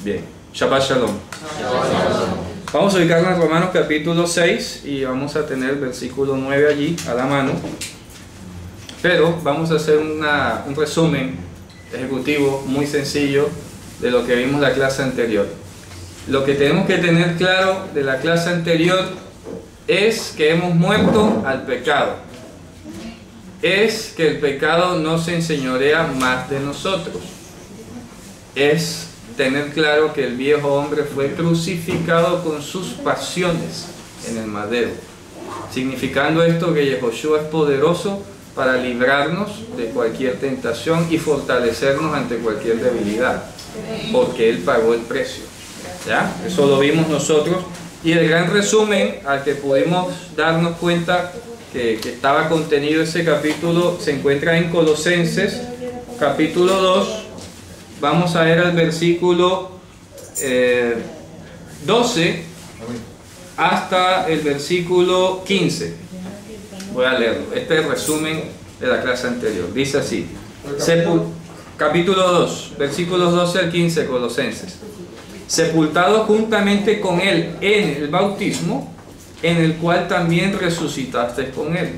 Bien, Shabbat Shalom. Vamos a ubicarnos en Romanos capítulo 6 y vamos a tener el versículo 9 allí a la mano. Pero vamos a hacer un resumen ejecutivo muy sencillo de lo que vimos la clase anterior. Lo que tenemos que tener claro de la clase anterior es que hemos muerto al pecado. Es que el pecado no se enseñorea más de nosotros. Es tener claro que el viejo hombre fue crucificado con sus pasiones en el madero, significando esto que Yehoshua es poderoso para librarnos de cualquier tentación y fortalecernos ante cualquier debilidad, porque Él pagó el precio. ¿Ya? Eso lo vimos nosotros, y el gran resumen al que pudimos darnos cuenta que estaba contenido ese capítulo se encuentra en Colosenses capítulo 2. Vamos a ver al versículo 12 hasta el versículo 15. Voy a leerlo. Este es el resumen de la clase anterior. Dice así, capítulo 2, versículos 12 al 15, Colosenses. Sepultado juntamente con Él en el bautismo, en el cual también resucitaste con Él.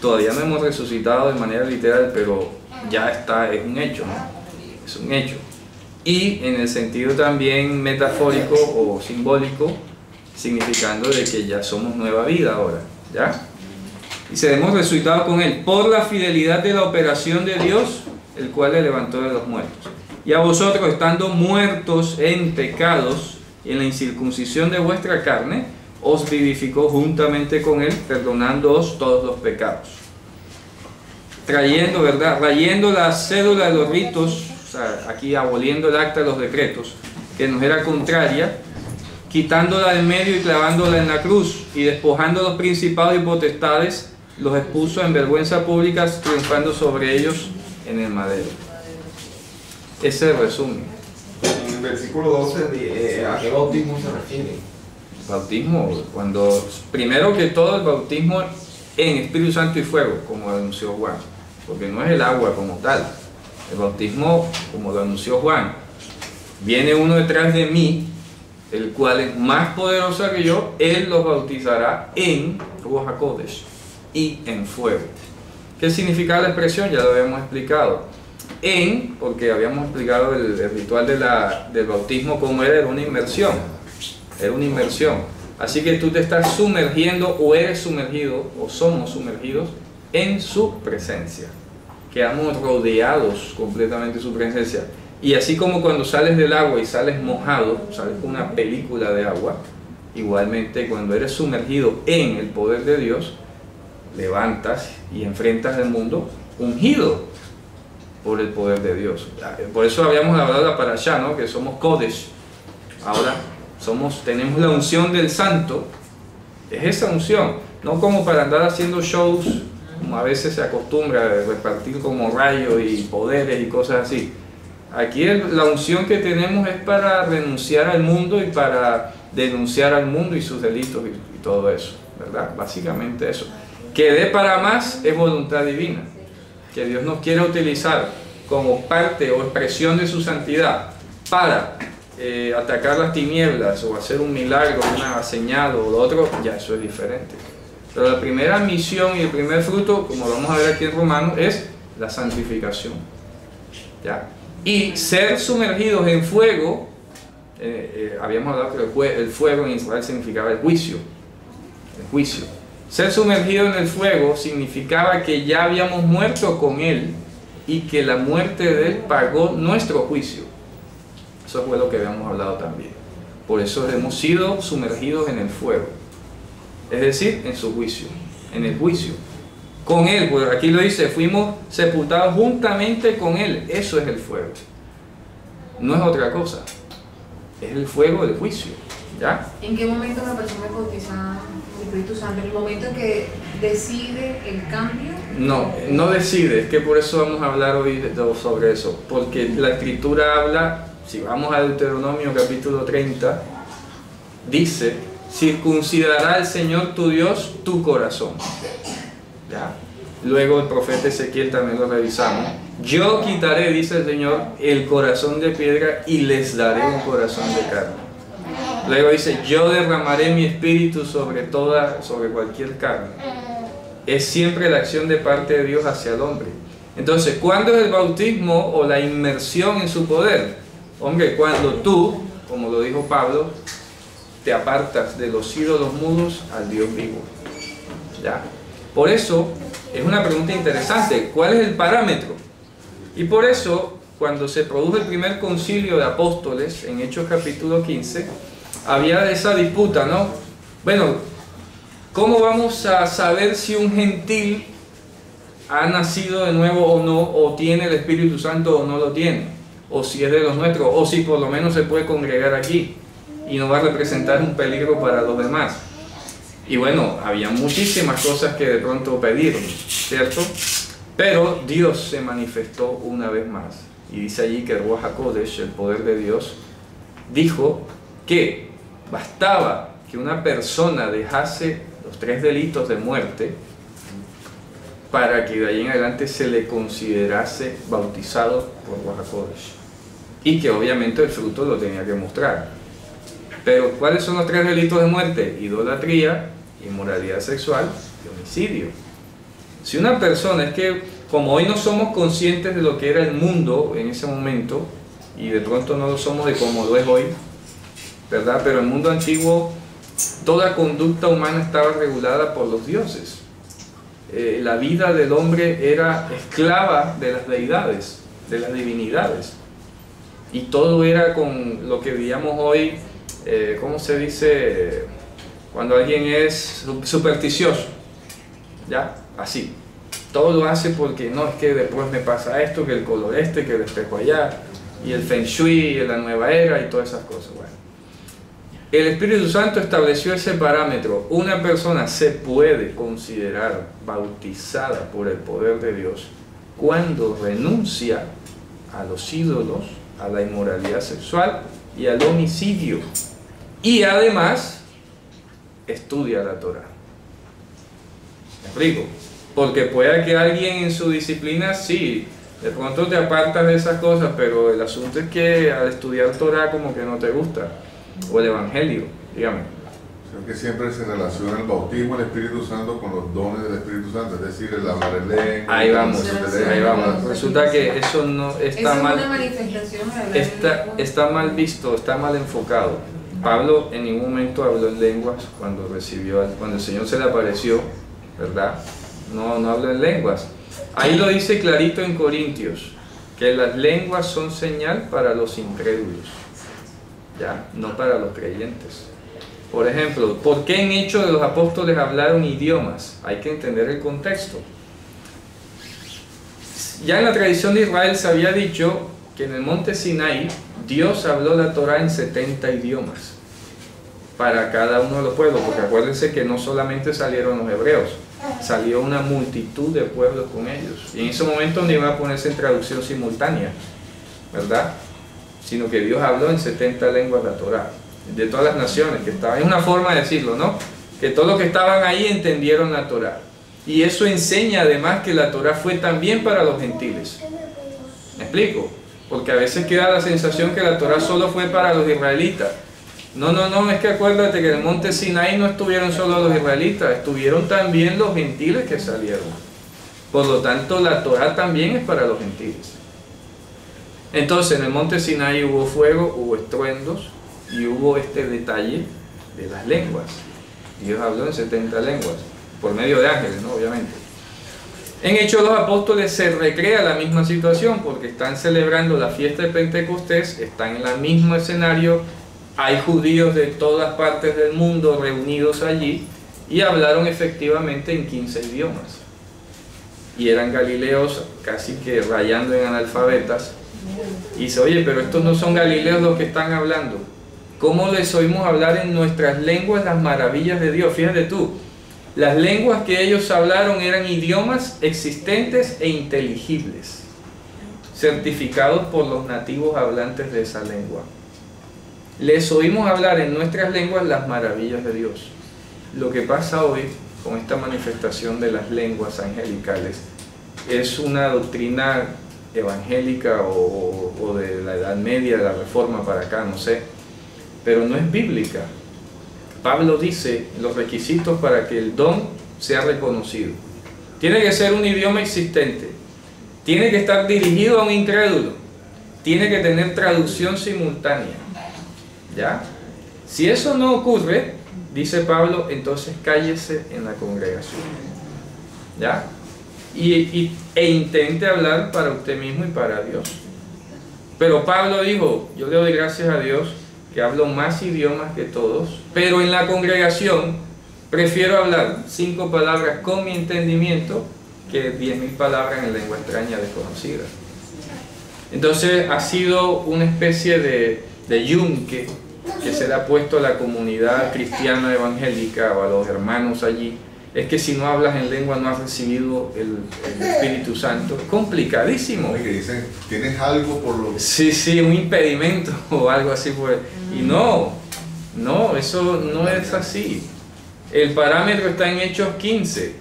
Todavía no hemos resucitado de manera literal, pero ya está, es un hecho, ¿no? Es un hecho. Y en el sentido también metafórico o simbólico, significando de que ya somos nueva vida ahora, ¿ya? Y seremos resucitados con Él por la fidelidad de la operación de Dios, el cual le levantó de los muertos. Y a vosotros, estando muertos en pecados y en la incircuncisión de vuestra carne, os vivificó juntamente con Él, perdonándoos todos los pecados. Trayendo, ¿verdad? Rayendo la cédula de los ritos, o sea, aquí aboliendo el acta de los decretos, que nos era contraria, quitándola del medio y clavándola en la cruz, y despojando a los principados y potestades, los expuso en vergüenza pública, triunfando sobre ellos en el madero. Ese es el resumen. En el versículo 12, ¿a qué bautismo se refiere? Bautismo, cuando, primero que todo, el bautismo en Espíritu Santo y fuego, como lo anunció Juan, porque no es el agua como tal. El bautismo, como lo anunció Juan, viene uno detrás de mí, el cual es más poderoso que yo, Él los bautizará en Ruach HaKodesh y en fuego. ¿Qué significa la expresión? Ya lo habíamos explicado. Porque habíamos explicado el ritual del bautismo como era una inmersión. Era una inmersión. Así que tú te estás sumergiendo, o eres sumergido, o somos sumergidos en su presencia. Quedamos rodeados completamente de su presencia. Y así como cuando sales del agua y sales mojado, sales con una película de agua, igualmente cuando eres sumergido en el poder de Dios, levantas y enfrentas el mundo ungido por el poder de Dios. Por eso habíamos hablado de la parashá, ¿no? Que somos Kodesh. Ahora tenemos la unción del santo. Es esa unción, no como para andar haciendo shows, como a veces se acostumbra a repartir como rayos y poderes y cosas así. Aquí la unción que tenemos es para renunciar al mundo y para denunciar al mundo y sus delitos y todo eso, ¿verdad? Básicamente eso. Que dé para más es voluntad divina, que Dios nos quiere utilizar como parte o expresión de su santidad para atacar las tinieblas o hacer un milagro, una señal o lo otro, ya eso es diferente. Pero la primera misión y el primer fruto, como lo vamos a ver aquí en Romanos, es la santificación, ¿ya? Y ser sumergidos en fuego, habíamos hablado que el fuego en Israel significaba el juicio. El juicio. Ser sumergido en el fuego significaba que ya habíamos muerto con Él y que la muerte de Él pagó nuestro juicio. Eso fue lo que habíamos hablado también. Por eso hemos sido sumergidos en el fuego. Es decir, en su juicio, en el juicio. Con Él, pues aquí lo dice, fuimos sepultados juntamente con Él. Eso es el fuego. No es otra cosa. Es el fuego del juicio. ¿Ya? ¿En qué momento una persona es bautizada con el Espíritu Santo? ¿En el momento en que decide el cambio? No decide. Es que por eso vamos a hablar hoy sobre eso. Porque la Escritura habla, si vamos a Deuteronomio capítulo 30, dice, circuncidará el Señor tu Dios tu corazón. ¿Ya? Luego el profeta Ezequiel también lo revisamos. Yo quitaré, dice el Señor, el corazón de piedra y les daré un corazón de carne. Luego dice, yo derramaré mi espíritu sobre cualquier carne. Es siempre la acción de parte de Dios hacia el hombre. Entonces, ¿cuándo es el bautismo o la inmersión en su poder? Hombre, cuando tú, como lo dijo Pablo, te apartas de los ídolos mudos al Dios vivo. ¿Ya? Por eso, es una pregunta interesante. ¿Cuál es el parámetro? Y por eso, cuando se produjo el primer concilio de apóstoles, en Hechos capítulo 15, había esa disputa, ¿no? Bueno, ¿cómo vamos a saber si un gentil ha nacido de nuevo o no, o tiene el Espíritu Santo o no lo tiene, o si es de los nuestros, o si por lo menos se puede congregar aquí y no va a representar un peligro para los demás? Y bueno, había muchísimas cosas que de pronto pidieron, ¿cierto? Pero Dios se manifestó una vez más, y dice allí que Ruach HaKodesh, el poder de Dios, dijo que bastaba que una persona dejase los 3 delitos de muerte para que de ahí en adelante se le considerase bautizado por Ruach HaKodesh, y que obviamente el fruto lo tenía que mostrar. Pero ¿cuáles son los 3 delitos de muerte? Idolatría, inmoralidad sexual y homicidio. Si una persona, es que como hoy no somos conscientes de lo que era el mundo en ese momento, y de pronto no lo somos de cómo lo es hoy, ¿verdad? Pero en el mundo antiguo toda conducta humana estaba regulada por los dioses. La vida del hombre era esclava de las deidades, de las divinidades, y todo era con lo que veíamos hoy, ¿cómo se dice? Cuando alguien es supersticioso, ¿ya? Así, todo lo hace porque no, es que después me pasa esto, que el color este, que el espejo allá, y el Feng Shui, y la nueva era, y todas esas cosas. Bueno, el Espíritu Santo estableció ese parámetro. Una persona se puede considerar bautizada por el poder de Dios cuando renuncia a los ídolos, a la inmoralidad sexual y al homicidio, y además estudia la Torah. ¿Me explico? Porque puede que alguien en su disciplina, sí, de pronto te apartas de esas cosas, pero el asunto es que al estudiar Torah como que no te gusta, o el Evangelio, dígame. Creo que siempre se relaciona el bautismo del Espíritu Santo con los dones del Espíritu Santo, es decir, el hablar en lengua. Ahí vamos, ahí vamos. Resulta que eso no está mal, una manifestación está mal visto, está mal enfocado. Pablo en ningún momento habló en lenguas cuando el Señor se le apareció, ¿verdad? No habló en lenguas. Ahí lo dice clarito en Corintios, que las lenguas son señal para los incrédulos, ¿ya? No para los creyentes. Por ejemplo, ¿por qué en Hechos de los Apóstoles hablaron idiomas? Hay que entender el contexto. Ya en la tradición de Israel se había dicho que en el monte Sinaí Dios habló la Torah en 70 idiomas para cada uno de los pueblos, porque acuérdense que no solamente salieron los hebreos, salió una multitud de pueblos con ellos, y en ese momento no iba a ponerse en traducción simultánea, ¿verdad? Sino que Dios habló en 70 lenguas la Torah, de todas las naciones que estaban. Es una forma de decirlo, ¿no? Que todos los que estaban ahí entendieron la Torah, y eso enseña además que la Torah fue también para los gentiles. ¿Me explico? Porque a veces queda la sensación que la Torah solo fue para los israelitas. No, es que acuérdate que en el monte Sinaí no estuvieron solo los israelitas, estuvieron también los gentiles que salieron. Por lo tanto, la Torah también es para los gentiles. Entonces, en el monte Sinaí hubo fuego, hubo estruendos, y hubo este detalle de las lenguas. Dios habló en 70 lenguas, por medio de ángeles, ¿no? Obviamente. En Hechos de los Apóstoles se recrea la misma situación, porque están celebrando la fiesta de Pentecostés, están en el mismo escenario, hay judíos de todas partes del mundo reunidos allí, y hablaron efectivamente en 15 idiomas. Y eran galileos casi que rayando en analfabetas. Y dice, oye, pero estos no son galileos los que están hablando. ¿Cómo les oímos hablar en nuestras lenguas las maravillas de Dios? Fíjate tú, las lenguas que ellos hablaron eran idiomas existentes e inteligibles, certificados por los nativos hablantes de esa lengua. Les oímos hablar en nuestras lenguas las maravillas de Dios. Lo que pasa hoy con esta manifestación de las lenguas angelicales es una doctrina evangélica o de la Edad Media, de la Reforma para acá, no sé, pero no es bíblica. Pablo dice los requisitos para que el don sea reconocido. Tiene que ser un idioma existente, tiene que estar dirigido a un incrédulo, tiene que tener traducción simultánea. ¿Ya? Si eso no ocurre, dice Pablo, entonces cállese en la congregación. ¿Ya? E intente hablar para usted mismo y para Dios. Pero Pablo dijo, yo le doy gracias a Dios que hablo más idiomas que todos, pero en la congregación prefiero hablar 5 palabras con mi entendimiento que 10.000 palabras en lengua extraña desconocida. Entonces ha sido una especie de yunque que se le ha puesto a la comunidad cristiana evangélica o a los hermanos allí. Es que si no hablas en lengua no has recibido el Espíritu Santo. Es complicadísimo. Que dicen, ¿tienes algo por lo que...? Sí, un impedimento o algo así. Pues. Y no, eso no es así. El parámetro está en Hechos 15.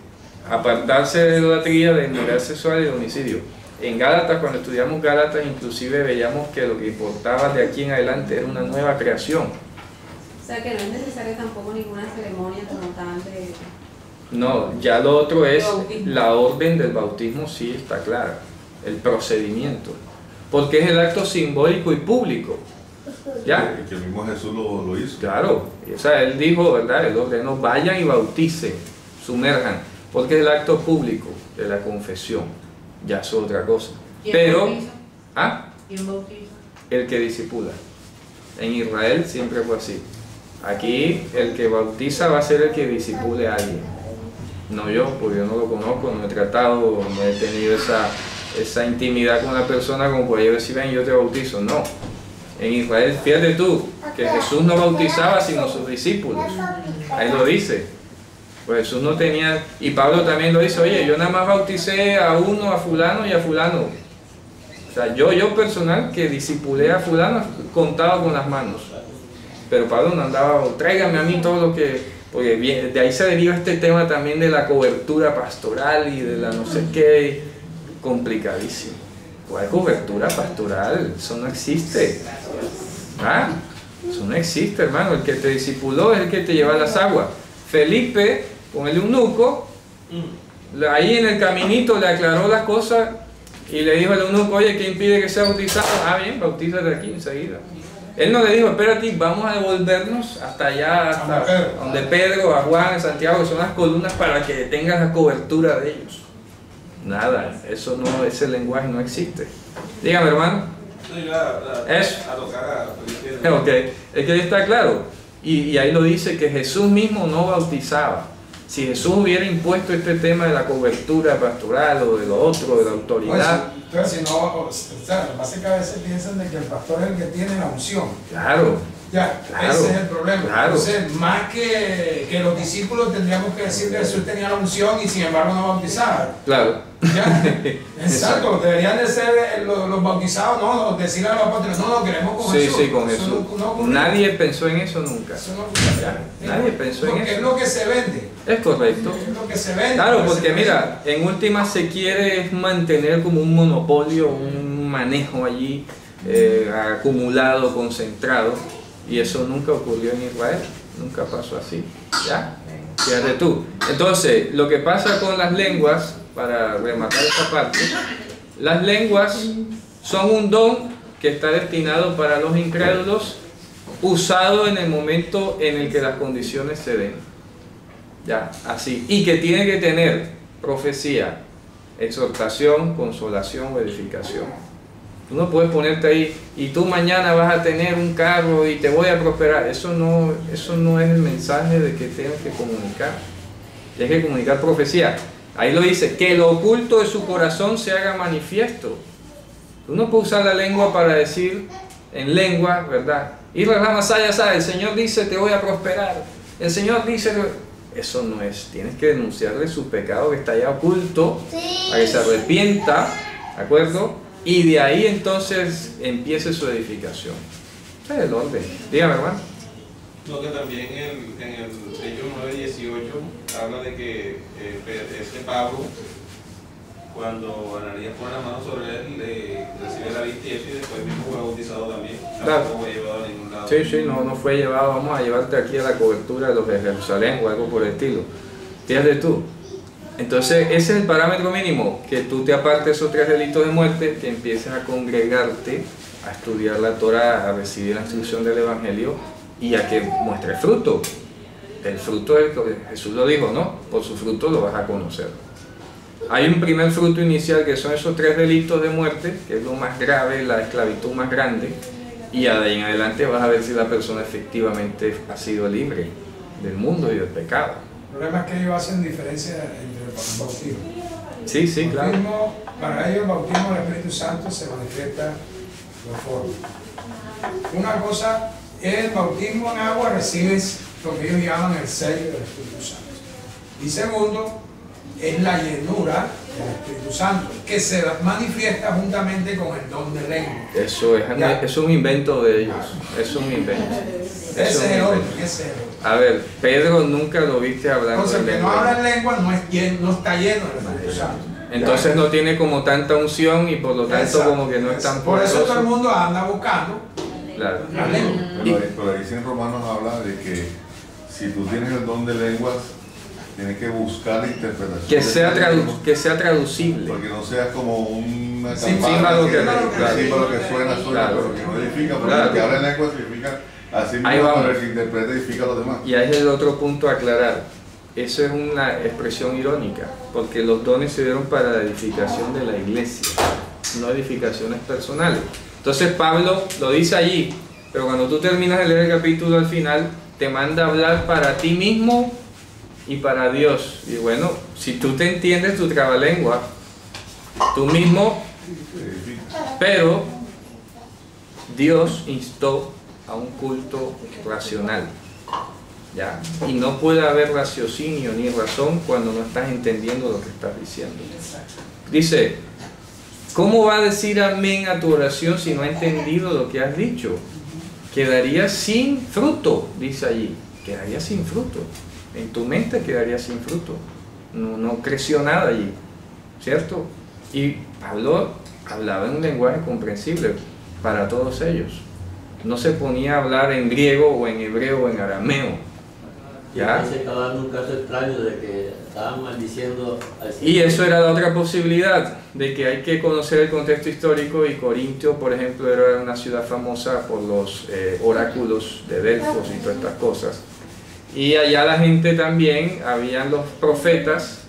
Apartarse de la idolatría, de inmoralidad sexual y de homicidio. En Gálatas, cuando estudiamos Gálatas, inclusive veíamos que lo que importaba de aquí en adelante era una nueva creación. O sea que no es necesaria tampoco ninguna ceremonia como tal de... No, ya lo otro es la orden del bautismo, sí está clara, el procedimiento, porque es el acto simbólico y público. ¿Ya? Que el mismo Jesús lo hizo. Claro, o sea, él dijo, ¿verdad? Él ordenó, vayan y bauticen, sumerjan, porque es el acto público de la confesión, ya es otra cosa. Pero, ¿Quién bautiza? El que discipula. En Israel siempre fue así. Aquí el que bautiza va a ser el que discipule a alguien. No yo, porque yo no lo conozco, no he tratado, no he tenido esa intimidad con la persona como para yo decir, ven, yo te bautizo. No. En Israel, fíjate tú, que Jesús no bautizaba sino sus discípulos. Ahí lo dice. Pues Jesús no tenía, y Pablo también lo dice, oye, yo nada más bauticé a uno, a fulano y a fulano. O sea, yo personal que discipulé a fulano contado con las manos. Pero Pablo no andaba, tráigame a mí todo lo que... Porque de ahí se deriva este tema también de la cobertura pastoral y de la no sé qué, complicadísimo. ¿Cuál cobertura pastoral? Eso no existe. ¿Ah? Eso no existe, hermano. El que te discipuló es el que te lleva las aguas. Felipe, con el eunuco, ahí en el caminito le aclaró las cosas y le dijo al eunuco, oye, ¿qué impide que sea bautizado? Ah, bien, bautízate aquí enseguida. Él no le dijo, espérate, vamos a devolvernos hasta allá, hasta donde Pedro, a Juan, a Santiago, que son las columnas para que tengas la cobertura de ellos. Nada, eso no, ese lenguaje no existe. Dígame, hermano. Eso. Ok, es que ahí está claro. Y ahí lo dice que Jesús mismo no bautizaba. Si Jesús hubiera impuesto este tema de la cobertura pastoral o de lo otro, de la autoridad... Entonces, si no, o sea, lo que pasa es que a veces piensan de que el pastor es el que tiene la unción. Claro. Ya, claro, ese es el problema. Claro. Entonces, más que los discípulos tendríamos que decir que Jesús tenía la unción y sin embargo no bautizaba. Claro. ¿Ya? Exacto, deberían de ser los bautizados, no, decirle a los apóstoles, no, queremos con Jesús. Sí, con eso Jesús. No nadie pensó en eso nunca. Eso no Nadie pensó en eso. Es lo que se vende. Es correcto. Es lo que se vende. Claro, porque mira, en última se quiere mantener como un monopolio, un manejo allí acumulado, concentrado, y eso nunca ocurrió en Israel, nunca pasó así. ¿Ya? Fíjate tú. Entonces, lo que pasa con las lenguas, para rematar esta parte, las lenguas son un don que está destinado para los incrédulos, usado en el momento en el que las condiciones se den. Ya, así. Y que tiene que tener profecía, exhortación, consolación o edificación. Tú no puedes ponerte ahí y tú mañana vas a tener un carro y te voy a prosperar. Eso no es el mensaje de que tienes que comunicar. Tienes que comunicar profecía. Ahí lo dice, que lo oculto de su corazón se haga manifiesto. Tú no puedes usar la lengua para decir en lengua, ¿verdad? Y la masaya sabe, el Señor dice te voy a prosperar. El Señor dice, eso no es. Tienes que denunciarle su pecado que está allá oculto, para que se arrepienta, ¿de acuerdo? Y de ahí entonces empiece su edificación. Ese es el orden. Dígame, hermano. No, que también en el Hechos 9:18 habla de que este Pablo cuando Ananías pone la mano sobre él, recibe la vista y eso, y después mismo fue bautizado también. Claro. Tampoco fue llevado a ningún lado. Sí, sí, no fue llevado, vamos a llevarte aquí a la cobertura de los de Jerusalén o algo por el estilo. Fíjate tú. Entonces, ese es el parámetro mínimo, que tú te apartes esos 3 delitos de muerte, que empieces a congregarte, a estudiar la Torah, a recibir la instrucción del Evangelio y a que muestre fruto. El fruto es lo que Jesús lo dijo, ¿no? Por su fruto lo vas a conocer. Hay un primer fruto inicial que son esos 3 delitos de muerte, que es lo más grave, la esclavitud más grande, y de ahí en adelante vas a ver si la persona efectivamente ha sido libre del mundo y del pecado. El problema es que ellos hacen diferencia entre el bautismo. Sí, sí, El claro. bautismo, para ellos el bautismo del Espíritu Santo se manifiesta de dos formas. Una cosa es el bautismo en agua, recibes lo que ellos llaman el sello del Espíritu Santo. Y segundo, es la llenura del Espíritu Santo, que se manifiesta juntamente con el don de lengua. Eso es un invento de ellos, es un invento. Ese es el orden, ese es el orden. A ver, Pedro nunca lo viste hablando Entonces, en el que no lengua. habla en lengua no está lleno del Espíritu Santo. Entonces no tiene como tanta unción y por lo tanto Exacto. como que no es tan Por eso todo el poderoso. mundo anda buscando Claro. la lengua. Pero ahí sí en Romanos habla de que si tú tienes el don de lenguas, tienes que buscar la interpretación. Que sea, de ese mismo, que sea traducible. porque no seas como una Sí, símbolo que- claro, símbolo que suena, Claro. pero que no edifica, porque Claro. el que habla en lengua significa así Ahí mismo, vamos. pero el que interpreta edifica a los demás. Y ahí es el otro punto a aclarar. Eso es una expresión irónica, porque los dones se dieron para la edificación de la iglesia, no edificaciones personales. Entonces Pablo lo dice allí, pero cuando tú terminas de leer el capítulo al final, te manda a hablar para ti mismo y para Dios. Y bueno, si tú te entiendes tu trabalengua, tú mismo, Edifica. pero Dios instó a un culto racional. ¿Ya? Y no puede haber raciocinio ni razón cuando no estás entendiendo lo que estás diciendo. Dice, ¿cómo va a decir amén a tu oración si no ha entendido lo que has dicho? Quedaría sin fruto, dice allí. Quedaría sin fruto. En tu mente quedaría sin fruto. No creció nada allí, ¿cierto? Y Pablo hablaba en un lenguaje comprensible para todos ellos. No se ponía a hablar en griego o en hebreo o en arameo. ¿Ya? Se estaba dando un caso extraño de que estaban maldiciendo al Y eso era la otra posibilidad, de que hay que conocer el contexto histórico, y Corintio, por ejemplo, era una ciudad famosa por los oráculos de Delfos y todas estas cosas. Y allá la gente también, habían los profetas,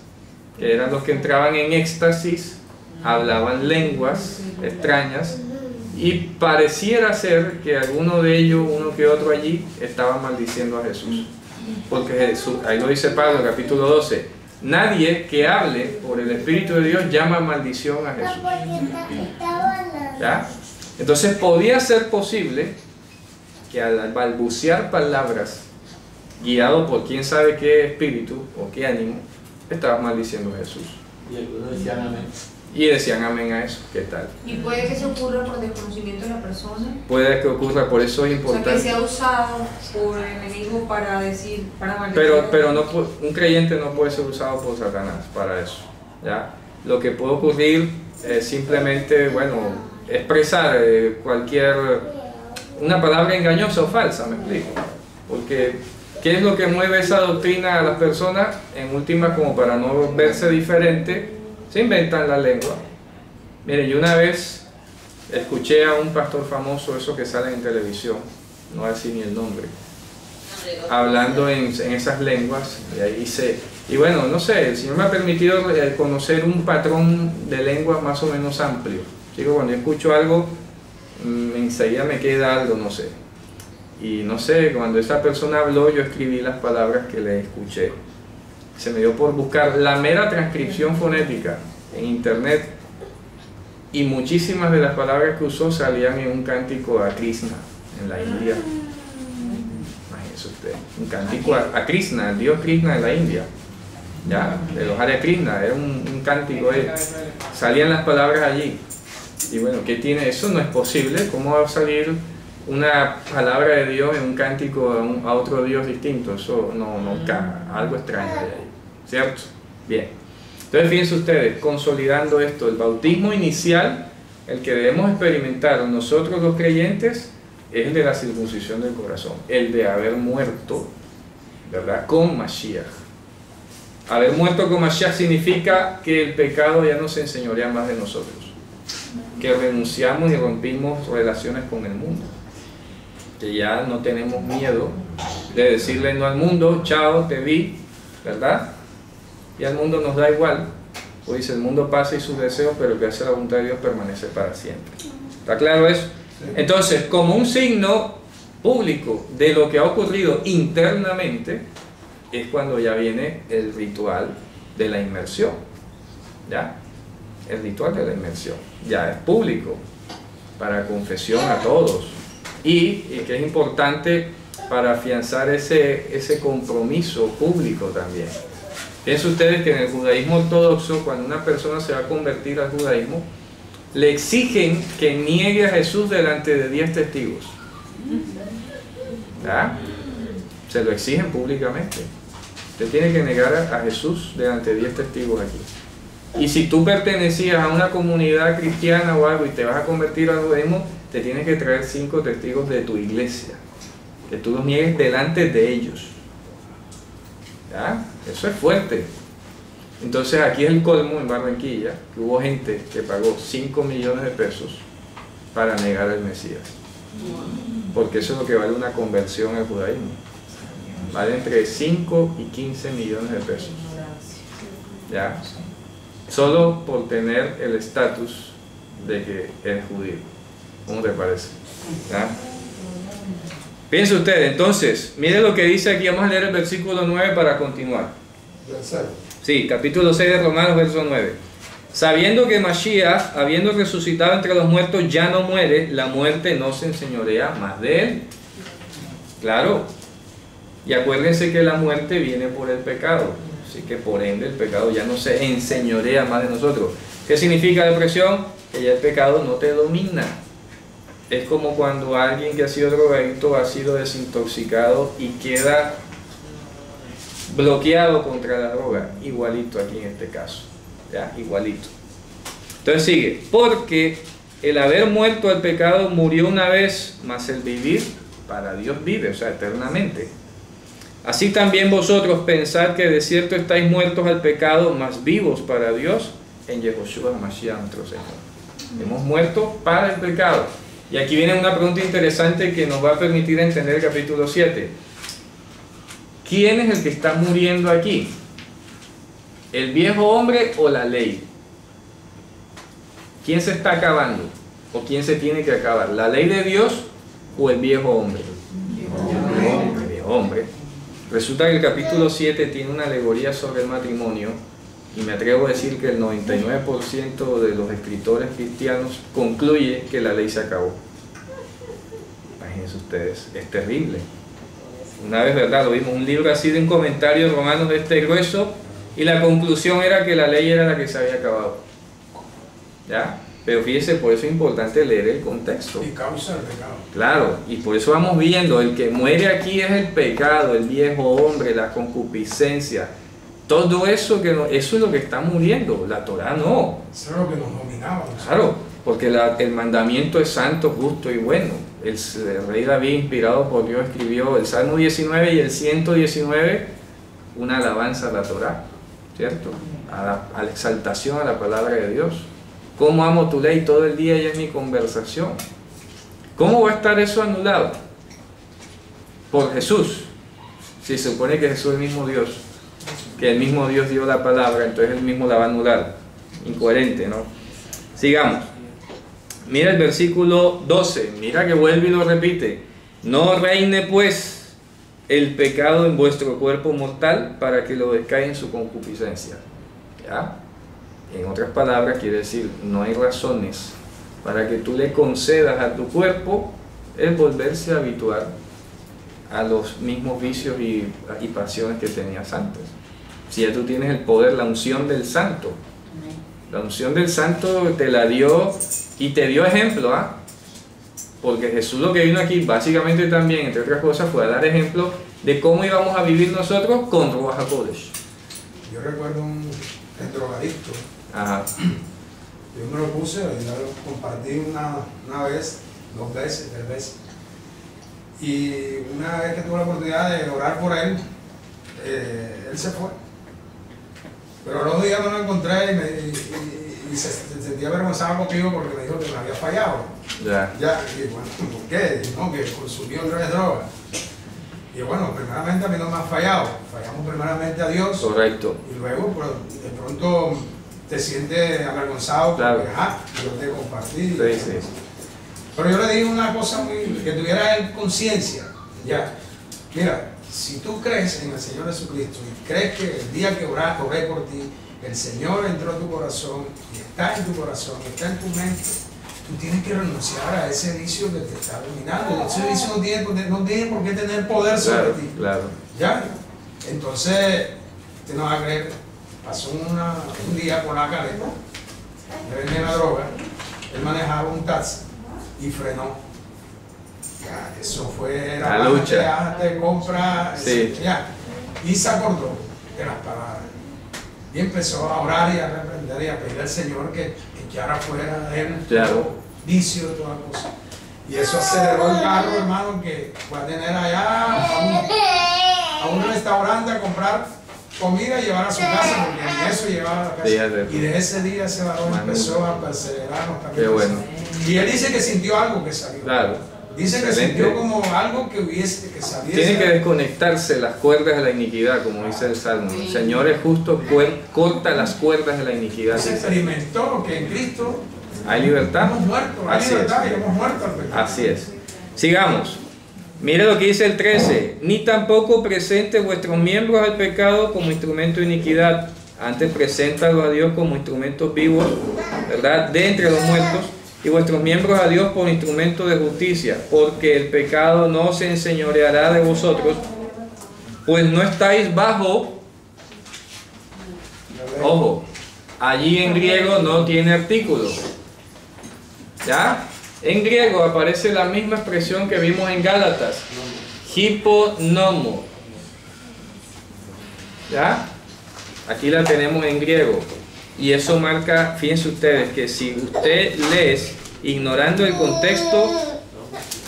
que eran los que entraban en éxtasis, hablaban lenguas extrañas, y pareciera ser que alguno de ellos, uno que otro allí, estaba maldiciendo a Jesús. Porque Jesús, ahí lo dice Pablo, capítulo 12, nadie que hable por el Espíritu de Dios llama maldición a Jesús. ¿Ya? Entonces podía ser posible que al balbucear palabras, guiado por quién sabe qué espíritu o qué ánimo, estabas maldiciendo a Jesús. Y algunos decían amén. Y decían amén a eso. ¿Qué tal? Y puede que se ocurra por desconocimiento de la persona. Puede que ocurra, por eso es O sea, que importante. sea usado por el enemigo para decir, para maldecir. Pero no, un creyente no puede ser usado por Satanás para eso. ¿Ya? Lo que puede ocurrir es simplemente, bueno, expresar una palabra engañosa o falsa, me explico. Porque, ¿qué es lo que mueve esa doctrina a las personas? En última, como para no verse diferente, se inventan la lengua. Miren, yo una vez escuché a un pastor famoso, eso que sale en televisión, no voy a decir ni el nombre, hablando en esas lenguas, y bueno, no sé, el Señor me ha permitido conocer un patrón de lenguas más o menos amplio. Digo, cuando yo escucho algo, enseguida me queda algo, no sé. Y no sé, cuando esa persona habló, yo escribí las palabras que le escuché. Se me dio por buscar la mera transcripción fonética en internet, y muchísimas de las palabras que usó salían en un cántico a Krishna en la India. Imagínese usted, un cántico a Krishna, el dios Krishna en la India, ya, de los Hare Krishna, era un cántico, salían las palabras allí. Y bueno, ¿qué tiene? Eso no es posible. ¿Cómo va a salir una palabra de Dios en un cántico a otro Dios distinto? Eso no cae, algo extraño de ahí, ¿cierto? Bien. Entonces fíjense ustedes, consolidando esto, el bautismo inicial, el que debemos experimentar nosotros los creyentes, es el de la circuncisión del corazón, el de haber muerto, ¿verdad?, con Mashiach. Haber muerto con Mashiach significa que el pecado ya no se enseñorea más de nosotros, que renunciamos y rompimos relaciones con el mundo, que ya no tenemos miedo de decirle no al mundo, chao, te vi, ¿verdad? Y al mundo nos da igual, pues dice, el mundo pasa y sus deseos, pero el que hace la voluntad de Dios permanece para siempre. ¿Está claro eso? Entonces, como un signo público de lo que ha ocurrido internamente, es cuando ya viene el ritual de la inmersión, ¿ya? El ritual de la inmersión ya es público, para confesión a todos, y que es importante para afianzar ese compromiso público también. Piensen ustedes que en el judaísmo ortodoxo, cuando una persona se va a convertir al judaísmo, le exigen que niegue a Jesús delante de 10 testigos. ¿Ya? Se lo exigen públicamente. Usted tiene que negar a Jesús delante de 10 testigos aquí. Y si tú pertenecías a una comunidad cristiana o algo y te vas a convertir al judaísmo, te tienes que traer 5 testigos de tu iglesia, que tú los niegues delante de ellos. ¿Ya? Eso es fuerte. Entonces aquí es el colmo en Barranquilla, que hubo gente que pagó 5 millones de pesos para negar al Mesías, porque eso es lo que vale una conversión al judaísmo. Vale entre 5 y 15 millones de pesos, ¿ya? Solo por tener el estatus de que eres judío. ¿Cómo te parece? ¿Ya? Piense usted, entonces, mire lo que dice aquí, vamos a leer el versículo 9 para continuar. Sí, capítulo 6 de Romanos, verso 9. Sabiendo que Mashiach, habiendo resucitado entre los muertos, ya no muere, la muerte no se enseñorea más de él. Claro. Y acuérdense que la muerte viene por el pecado, así que por ende el pecado ya no se enseñorea más de nosotros. ¿Qué significa depresión? Que ya el pecado no te domina. Es como cuando alguien que ha sido drogadicto ha sido desintoxicado y queda bloqueado contra la droga. Igualito aquí en este caso, ¿ya? Igualito. Entonces sigue, porque el haber muerto al pecado murió una vez, mas el vivir para Dios vive, o sea, eternamente. Así también vosotros pensad que de cierto estáis muertos al pecado, mas vivos para Dios en Yehoshua Mashiach nuestro Señor. Hemos muerto para el pecado. Y aquí viene una pregunta interesante que nos va a permitir entender el capítulo 7. ¿Quién es el que está muriendo aquí? ¿El viejo hombre o la ley? ¿Quién se está acabando? ¿O quién se tiene que acabar? ¿La ley de Dios o el viejo hombre? El viejo hombre. Resulta que el capítulo 7 tiene una alegoría sobre el matrimonio, y me atrevo a decir que el 99% de los escritores cristianos concluye que la ley se acabó. Imagínense ustedes, es terrible. Una vez, ¿verdad? Lo vimos, un libro así de un comentario de Romanos de este grueso, y la conclusión era que la ley era la que se había acabado. ¿Ya? Pero fíjese, por eso es importante leer el contexto. Y causa el pecado. Claro, y por eso vamos viendo, el que muere aquí es el pecado, el viejo hombre, la concupiscencia. Todo eso, eso es lo que está muriendo, la Torah no. Eso es lo que nos dominaba. Claro, porque el mandamiento es santo, justo y bueno. El rey David, inspirado por Dios, escribió el Salmo 19 y el 119, una alabanza a la Torah, ¿cierto? A la exaltación a la palabra de Dios. ¿Cómo amo tu ley? Todo el día ya es mi conversación. ¿Cómo va a estar eso anulado? Por Jesús. Si se supone que Jesús es el mismo Dios, que el mismo Dios dio la palabra, entonces él mismo la va a anular. Incoherente, ¿no? Sigamos. Mira el versículo 12, mira que vuelve y lo repite. No reine pues el pecado en vuestro cuerpo mortal para que lo descaiga en su concupiscencia. ¿Ya? En otras palabras quiere decir, no hay razones para que tú le concedas a tu cuerpo el volverse a habituar a los mismos vicios y pasiones que tenías antes. Si ya tú tienes el poder, la unción del santo. La unción del santo te la dio y te dio ejemplo, ¿ah? Porque Jesús lo que vino aquí básicamente también, entre otras cosas, fue a dar ejemplo de cómo íbamos a vivir nosotros con Ruach HaKodesh. Yo recuerdo el drogadicto. Ajá. Yo me lo puse y lo compartí una vez, 2 veces, 3 veces. Y una vez que tuve la oportunidad de orar por él, él se fue. Pero al otro día no lo encontré y se sentía avergonzado conmigo porque me dijo que me había fallado. Ya. Y bueno, ¿por qué? No, que consumió 3 drogas. Y bueno, primeramente a mí no me ha fallado. Fallamos primeramente a Dios. Correcto. Y luego, pues, de pronto te sientes avergonzado porque, Claro. yo te compartí. Sí, sí. Pero yo le dije una cosa que tuviera él conciencia. Ya, mira, si tú crees en el Señor Jesucristo y crees que el día que oré por ti, el Señor entró en tu corazón y está en tu corazón, está en tu mente, tú tienes que renunciar a ese vicio que te está dominando. Ese vicio no tiene por qué tener poder sobre Claro, ti. claro. ¿Ya? Entonces, usted no va a creer, pasó un día con la caleta, le vendía la droga, él manejaba un taxi y frenó. Ya, eso fue La lucha. bájate, compra, Sí. ya. Y se acordó de las palabras. Y empezó a orar y a reprender y a pedir al Señor que echara fuera de él Claro. todo vicio, de toda cosa. Y eso aceleró el carro, hermano, que fue a tener allá a un restaurante a comprar comida y llevar a su casa, porque ni eso llevaba a la casa. Fíjate. Y de ese día ese varón empezó a perseverar los caminos. Qué bueno. Y él dice que sintió algo que salió. Claro. Dice que Excelente. sintió como algo que hubiese, que saliese. Tienen que desconectarse las cuerdas de la iniquidad, como dice el Salmo. El Señor es justo, corta las cuerdas de la iniquidad. Se experimentó que en Cristo Hay libertad. hemos muerto, hay Así libertad es. y hemos muerto al pecado. Así es. Sigamos. Mire lo que dice el 13. Ni tampoco presente vuestros miembros al pecado como instrumento de iniquidad. Antes preséntalo a Dios como instrumentos vivos, ¿verdad? De entre los muertos. Y vuestros miembros a Dios por instrumento de justicia. Porque el pecado no se enseñoreará de vosotros. Pues no estáis bajo. Ojo. Allí en griego no tiene artículo. ¿Ya? En griego aparece la misma expresión que vimos en Gálatas. Hiponomo. ¿Ya? Aquí la tenemos en griego. Y eso marca, fíjense ustedes, que si usted lee ignorando el contexto,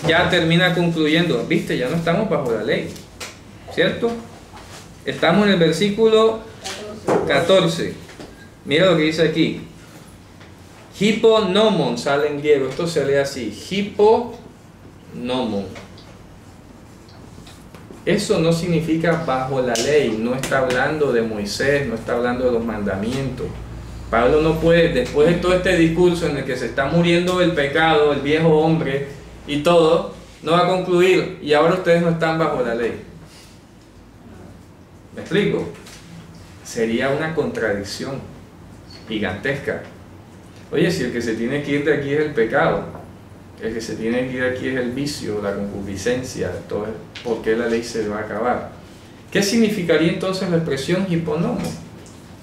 ya termina concluyendo, viste, ya no estamos bajo la ley. ¿Cierto? Estamos en el versículo 14. Mira lo que dice aquí. Hiponomon sale en griego, esto se lee así, hiponomon. Eso no significa bajo la ley, no está hablando de Moisés, no está hablando de los mandamientos. Pablo no puede, después de todo este discurso en el que se está muriendo el pecado, el viejo hombre y todo, no va a concluir, y ahora ustedes no están bajo la ley. ¿Me explico? Sería una contradicción gigantesca. Oye, si el que se tiene que ir de aquí es el pecado, el que se tiene que ir de aquí es el vicio, la concupiscencia, entonces, ¿por qué la ley se va a acabar? ¿Qué significaría entonces la expresión hiponomo?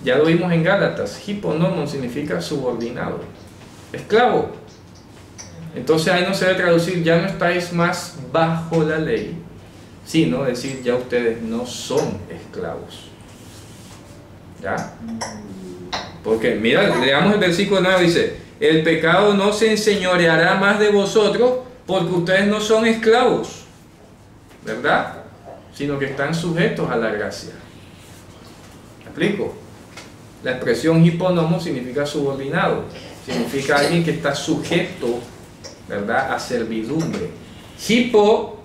Ya lo vimos en Gálatas, hiponomo significa subordinado, esclavo. Entonces ahí no se debe traducir, ya no estáis más bajo la ley, sino decir, ya ustedes no son esclavos. ¿Ya? Porque mira, leamos el versículo 9, dice, el pecado no se enseñoreará más de vosotros porque ustedes no son esclavos, ¿verdad? Sino que están sujetos a la gracia. ¿Me explico? La expresión hiponomo significa subordinado, significa alguien que está sujeto, ¿verdad?, a servidumbre. Hipo,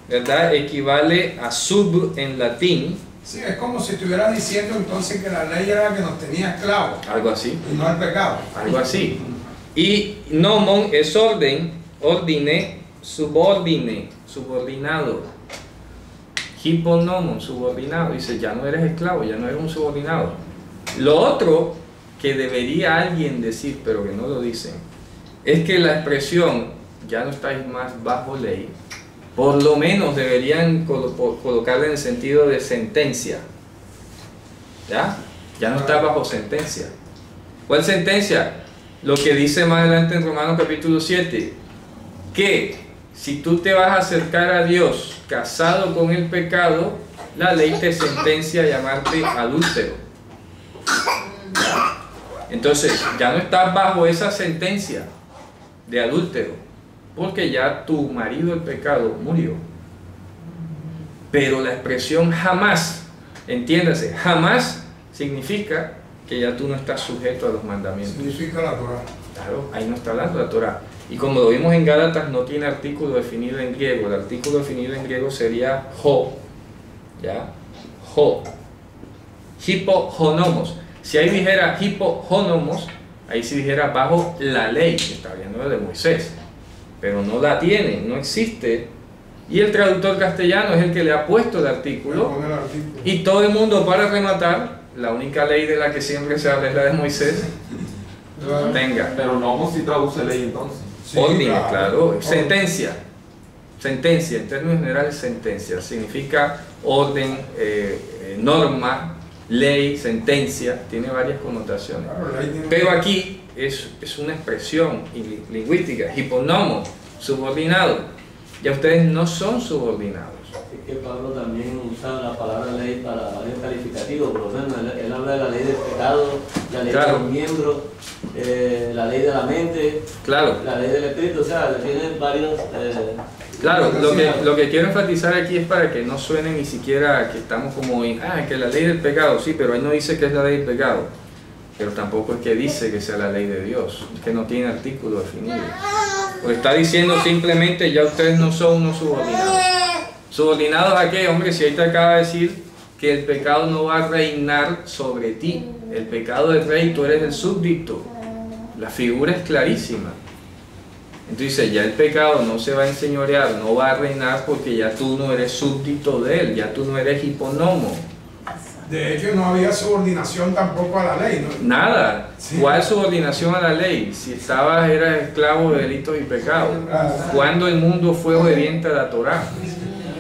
¿verdad?, equivale a sub en latín. Sí, es como si estuvieras diciendo entonces que la ley era la que nos tenía esclavos Algo así. y no el pecado. Algo así. Y nomon es orden, ordine, subordine, subordinado. Hiponomon, subordinado. Dice, ya no eres esclavo, ya no eres un subordinado. Lo otro que debería alguien decir, pero que no lo dicen, es que la expresión, ya no estáis más bajo ley, por lo menos deberían colocarla en el sentido de sentencia. ¿Ya? Ya no estás bajo sentencia. ¿Cuál sentencia? Lo que dice más adelante en Romanos capítulo 7, que si tú te vas a acercar a Dios casado con el pecado, la ley te sentencia a llamarte adúltero. Entonces, ya no estás bajo esa sentencia de adúltero, porque ya tu marido el pecado murió. Pero la expresión jamás, entiéndase, jamás significa que ya tú no estás sujeto a los mandamientos. Significa la Torah. Claro, ahí no está hablando la Torah. Y como lo vimos en Gálatas, no tiene artículo definido en griego. El artículo definido en griego sería ho, ¿ya? Ho. Hipohonomos. Si ahí dijera hipohonomos, ahí sí dijera bajo la ley, que está hablando de Moisés. Pero no la tiene, no existe. Y el traductor castellano es el que le ha puesto el artículo. Pone el artículo. Y todo el mundo, para rematar, la única ley de la que siempre se habla es la de Moisés. Venga. Pero no si traduce ley entonces. Sí, Orden, claro. Orden. Sentencia. Sentencia, en términos generales, sentencia. Significa orden, norma, ley, sentencia. Tiene varias connotaciones. Claro, la ley tiene- Pero aquí es una expresión lingüística. Hiponomo, subordinado. Ya ustedes no son subordinados. Es que Pablo también usa la palabra ley para varios calificativos, por lo menos él habla de la ley del pecado, la ley Claro. de los miembros, la ley de la mente, Claro. la ley del espíritu, o sea, tiene varios... Claro, lo que quiero enfatizar aquí es para que no suene ni siquiera que estamos como, que la ley del pecado, sí, pero ahí no dice que es la ley del pecado, pero tampoco es que dice que sea la ley de Dios, es que no tiene artículo definido. Pues está diciendo simplemente ya ustedes no son unos subordinados. ¿Subordinados a qué? Hombre, si ahí te acaba de decir que el pecado no va a reinar sobre ti, el pecado es rey, tú eres el súbdito, la figura es clarísima. Entonces ya el pecado no se va a enseñorear, no va a reinar porque ya tú no eres súbdito de él, ya tú no eres hiponomo. De hecho, no había subordinación tampoco a la ley, ¿no? Nada. Sí. ¿Cuál subordinación a la ley? Si estabas, eras esclavo de delitos y pecados. ¿Cuándo el mundo fue obediente a la Torá?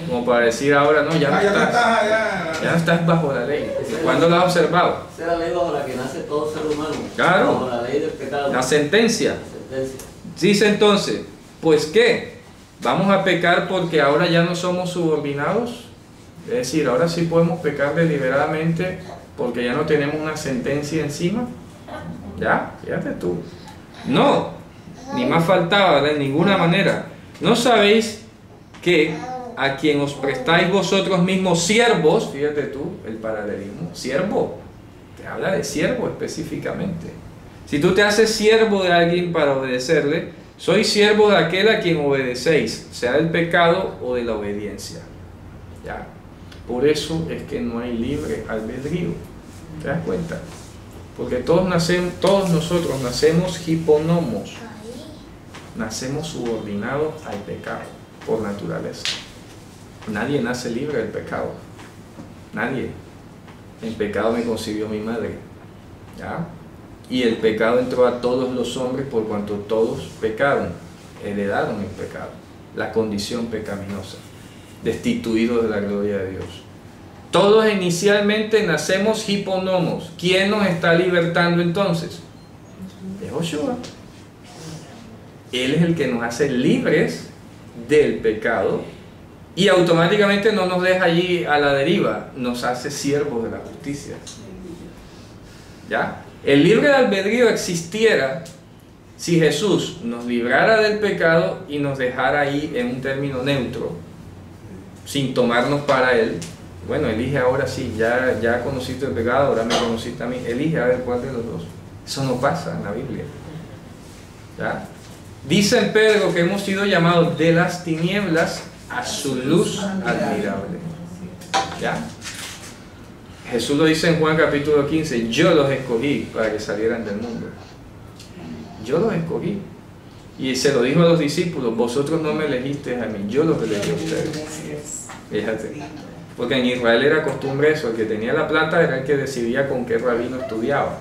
Como para decir ahora, no, ya no Ya no estás, estás allá. ya no estás bajo la ley. ¿Cuándo lo has observado? Esa es la ley bajo la que nace todo ser humano, Claro. bajo la ley del pecado, La sentencia. sentencia. Dice entonces, pues ¿qué? ¿Vamos a pecar porque ahora ya no somos subordinados? Es decir, ahora sí podemos pecar deliberadamente porque ya no tenemos una sentencia encima. ¿Ya? Fíjate tú. No, ni más faltaba, de ninguna manera. ¿No sabéis que a quien os prestáis vosotros mismos siervos, fíjate tú, el paralelismo, siervo, te habla de siervo específicamente. Si tú te haces siervo de alguien para obedecerle, soy siervo de aquel a quien obedecéis, sea del pecado o de la obediencia. ¿Ya? Por eso es que no hay libre albedrío. ¿Te das cuenta? Porque todos nosotros nacemos hiponomos, nacemos subordinados al pecado por naturaleza. Nadie nace libre del pecado. Nadie. El pecado me concibió mi madre. ¿Ya? Y el pecado entró a todos los hombres por cuanto todos pecaron, heredaron el pecado, la condición pecaminosa, destituidos de la gloria de Dios. Todos inicialmente nacemos hiponomos. ¿Quién nos está libertando entonces? Es Joshua. Él es el que nos hace libres del pecado y automáticamente no nos deja allí a la deriva, nos hace siervos de la justicia. ¿Ya? El libre albedrío existiera si Jesús nos librara del pecado y nos dejara ahí en un término neutro, sin tomarnos para Él. Bueno, elige ahora sí, ya conociste el pecado, ahora me conociste a mí, elige a ver cuál de los dos. Eso no pasa en la Biblia. ¿Ya? Dice en Pedro que hemos sido llamados de las tinieblas a su luz admirable. ¿Ya? Jesús lo dice en Juan capítulo 15, yo los escogí para que salieran del mundo. Yo los escogí. Y se lo dijo a los discípulos, vosotros no me elegisteis a mí, yo los elegí a ustedes. Fíjate. Porque en Israel era costumbre eso, el que tenía la plata era el que decidía con qué rabino estudiaba.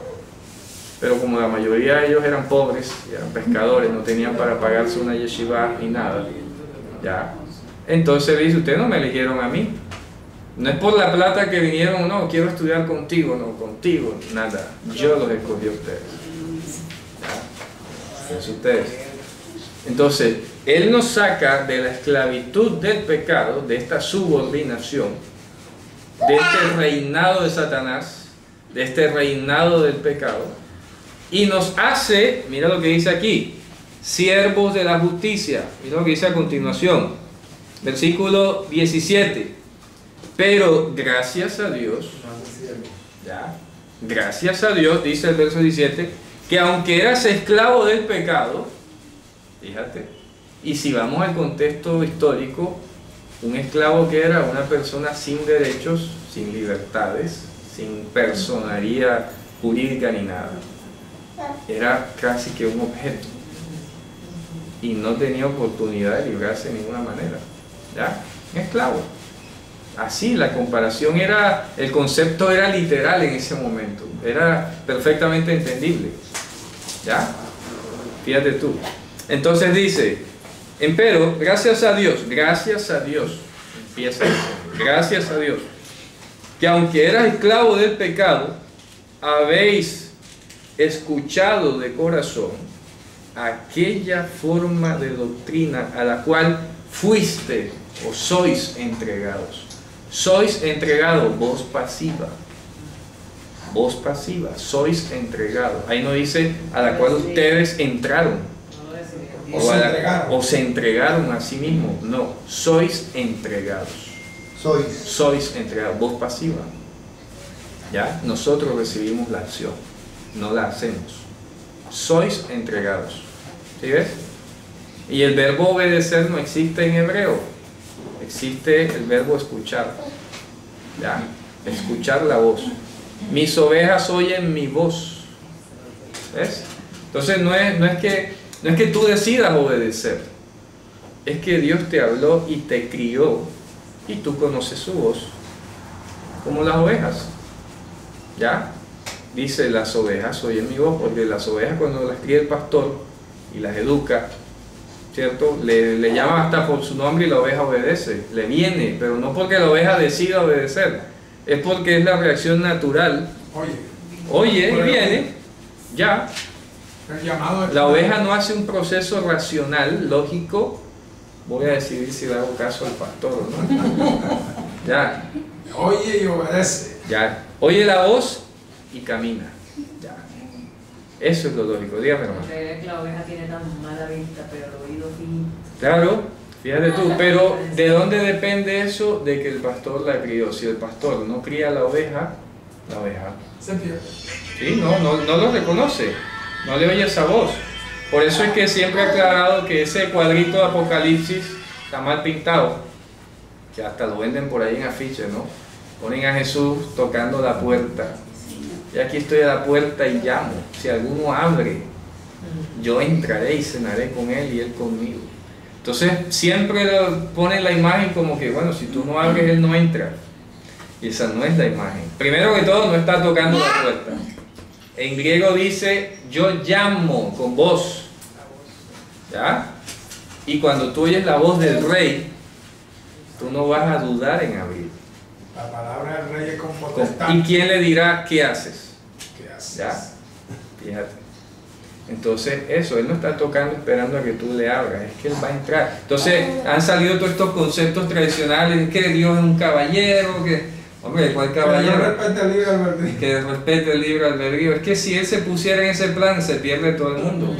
Pero como la mayoría de ellos eran pobres, eran pescadores, no tenían para pagarse una yeshiva ni nada, ¿ya? Entonces dice, ustedes no me eligieron a mí. No es por la plata que vinieron, no, quiero estudiar contigo, no, contigo, nada. Yo los escogí a ustedes. ¿Ya? Es ustedes. Entonces, Él nos saca de la esclavitud del pecado, de esta subordinación, de este reinado de Satanás, de este reinado del pecado, y nos hace, mira lo que dice aquí, siervos de la justicia. Mira lo que dice a continuación, versículo 17. Pero gracias a Dios, ya, gracias a Dios, dice el verso 17, que aunque eras esclavo del pecado, fíjate, y si vamos al contexto histórico, un esclavo que era una persona sin derechos, sin libertades, sin personería jurídica ni nada, era casi que un objeto y no tenía oportunidad de librarse de ninguna manera, ¿ya? Un esclavo. Así la comparación era, el concepto era literal en ese momento, era perfectamente entendible, ¿ya? Fíjate tú. Entonces dice, empero, gracias a Dios, empieza a decir, gracias a Dios, que aunque eras esclavo del pecado, habéis escuchado de corazón aquella forma de doctrina a la cual fuiste o sois entregados. Sois entregados, voz pasiva, sois entregados. Ahí no dice a la cual ustedes entraron o se entregaron a sí mismos. No, sois entregados. Sois entregados, voz pasiva. ¿Ya? Nosotros recibimos la acción, no la hacemos. Sois entregados. ¿Sí ves? Y el verbo obedecer no existe en hebreo. Existe el verbo escuchar. ¿Ya? Escuchar la voz. Mis ovejas oyen mi voz. ¿Ves? Entonces no es que tú decidas obedecer. Es que Dios te habló y te crió. Y tú conoces su voz. Como las ovejas. ¿Ya? Dice, las ovejas oyen mi voz, porque las ovejas cuando las cría el pastor y las educa, ¿cierto? Le llama hasta por su nombre y la oveja obedece, le viene, pero no porque la oveja decida obedecer, es porque es la reacción natural. Oye y viene, ya. La oveja no hace un proceso racional, lógico, voy a decidir si le hago caso al pastor o no. Ya. Oye y obedece. Ya. Oye la voz y camina. Ya. Eso es lo lógico. Dígame, hermano. La oveja tiene tan mala vista, pero el oído fino. Claro, fíjate tú. Pero ¿de dónde depende eso? De que el pastor la crió. Si el pastor no cría la oveja se pierde. Sí, no lo reconoce. No le oye esa voz. Por eso es que siempre he aclarado que ese cuadrito de Apocalipsis está mal pintado. Que hasta lo venden por ahí en afiches, ¿no? Ponen a Jesús tocando la puerta. Y aquí estoy a la puerta y llamo. Si alguno abre, yo entraré y cenaré con él y él conmigo. Entonces siempre ponen la imagen como que, bueno, si tú no abres, él no entra. Y esa no es la imagen. Primero que todo, no está tocando la puerta. En griego dice, yo llamo con voz. ¿Ya? Y cuando tú oyes la voz del rey, tú no vas a dudar en abrir. La palabra del rey es con potestad. ¿Y quién le dirá qué haces? ¿Qué haces? ¿Ya? Fíjate. Entonces, eso, él no está tocando esperando a que tú le abras, es que él va a entrar. Entonces, han salido todos estos conceptos tradicionales, que Dios es un caballero, que, hombre, ¿cuál caballero? Que respete el libre albedrío. Que respete el libre albedrío. Es que si él se pusiera en ese plan, se pierde todo el mundo.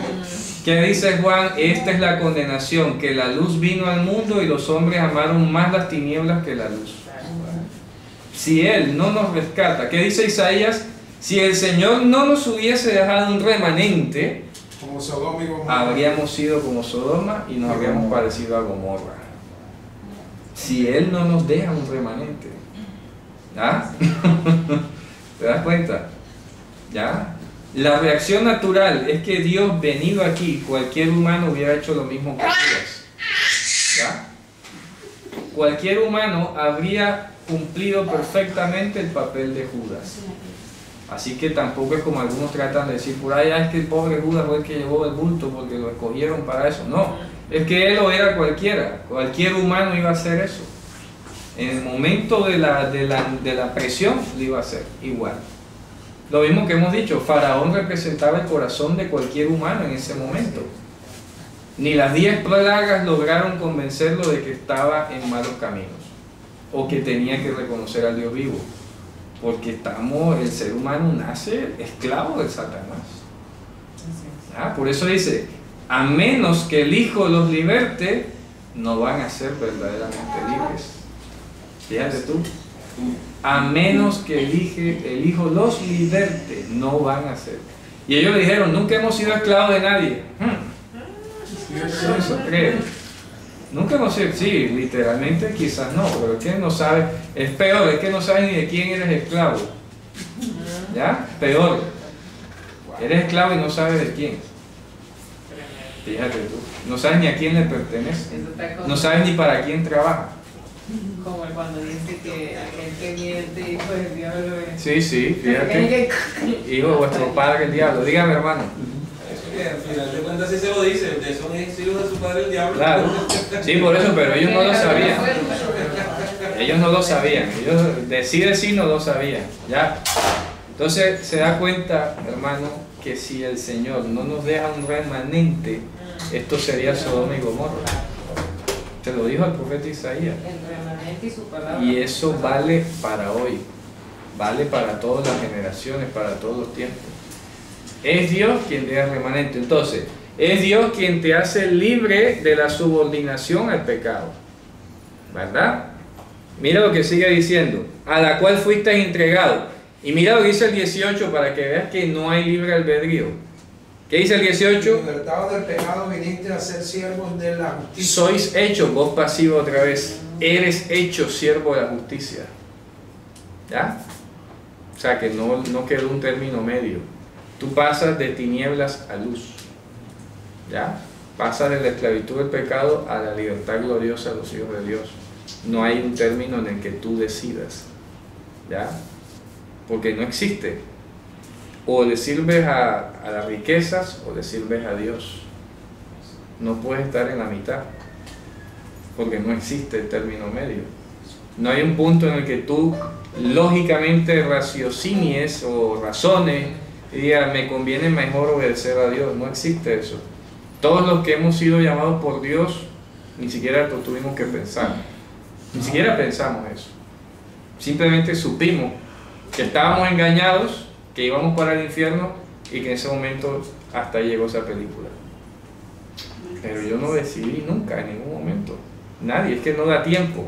¿Qué dice Juan? Esta es la condenación, que la luz vino al mundo y los hombres amaron más las tinieblas que la luz. Si Él no nos rescata, ¿qué dice Isaías? Si el Señor no nos hubiese dejado un remanente, como Sodoma y Gomorra, habríamos sido como Sodoma y nos habríamos parecido a Gomorra. Si Él no nos deja un remanente, ¿ya? ¿Te das cuenta? ¿Ya? La reacción natural es que Dios, venido aquí, cualquier humano hubiera hecho lo mismo que Judas. ¿Ya? Cualquier humano habría cumplido perfectamente el papel de Judas. Así que tampoco es como algunos tratan de decir por ahí, es que el pobre Judas fue el que llevó el bulto porque lo escogieron para eso. No, es que él lo era cualquiera, cualquier humano iba a hacer eso. En el momento de la presión lo iba a hacer igual. Lo mismo que hemos dicho, Faraón representaba el corazón de cualquier humano en ese momento. Ni las 10 plagas lograron convencerlo de que estaba en malos caminos o que tenía que reconocer al Dios vivo, porque el ser humano nace esclavo de Satanás. ¿Ya? Por eso dice, a menos que el Hijo los liberte, no van a ser verdaderamente libres. Fíjate tú. A menos que el Hijo los liberte, no van a ser. Y ellos le dijeron, nunca hemos sido esclavos de nadie. Eso creo. Nunca hemos sido, sí, literalmente quizás no, pero es que no sabes, es peor, es que no sabes ni de quién eres esclavo. ¿Ya? Peor. Eres esclavo y no sabes de quién. Fíjate tú. No sabes ni a quién le pertenece. No sabes ni para quién trabaja. Como cuando dice que aquel que miente, hijo del diablo es. Sí, sí, fíjate. Hijo de vuestro padre el diablo. Dígame, hermano. Eso que al final de cuentas sí se lo dice, ustedes son hijos de su padre el diablo. Claro. Sí, por eso, pero ellos no lo sabían. Ellos no lo sabían. Ellos de sí no lo sabían. ¿Ya? Entonces se da cuenta, hermano, que si el Señor no nos deja un remanente, esto sería Sodoma y Gomorra. Se lo dijo al profeta Isaías. El remanente y su palabra. Y eso vale para hoy, vale para todas las generaciones, para todos los tiempos. Es Dios quien te da remanente. Entonces, es Dios quien te hace libre de la subordinación al pecado. ¿Verdad? Mira lo que sigue diciendo. A la cual fuiste entregado. Y mira lo que dice el 18 para que veas que no hay libre albedrío. ¿Qué dice el 18? Libertados del pecado viniste a ser siervos de la justicia. Sois hechos, voz pasiva otra vez, eres hecho siervo de la justicia. ¿Ya? O sea que no quedó un término medio. Tú pasas de tinieblas a luz. ¿Ya? Pasas de la esclavitud del pecado a la libertad gloriosa de los hijos de Dios. No hay un término en el que tú decidas. ¿Ya? Porque no existe. O le sirves a las riquezas o le sirves a Dios. No puedes estar en la mitad, porque no existe el término medio. No hay un punto en el que tú lógicamente raciocinies o razones y digas, me conviene mejor obedecer a Dios. No existe eso. Todos los que hemos sido llamados por Dios, ni siquiera lo tuvimos que pensar. Ni siquiera pensamos eso. Simplemente supimos que estábamos engañados, que íbamos para el infierno y que en ese momento hasta llegó esa película. Pero yo no decidí nunca, en ningún momento. Nadie, es que no da tiempo.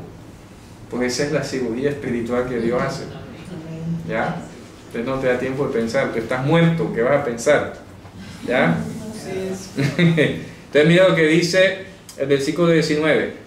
Porque esa es la cirugía espiritual que Dios hace. ¿Ya? Entonces no te da tiempo de pensar. Tú estás muerto, ¿qué vas a pensar? ¿Ya? Entonces mira lo que dice el versículo 19.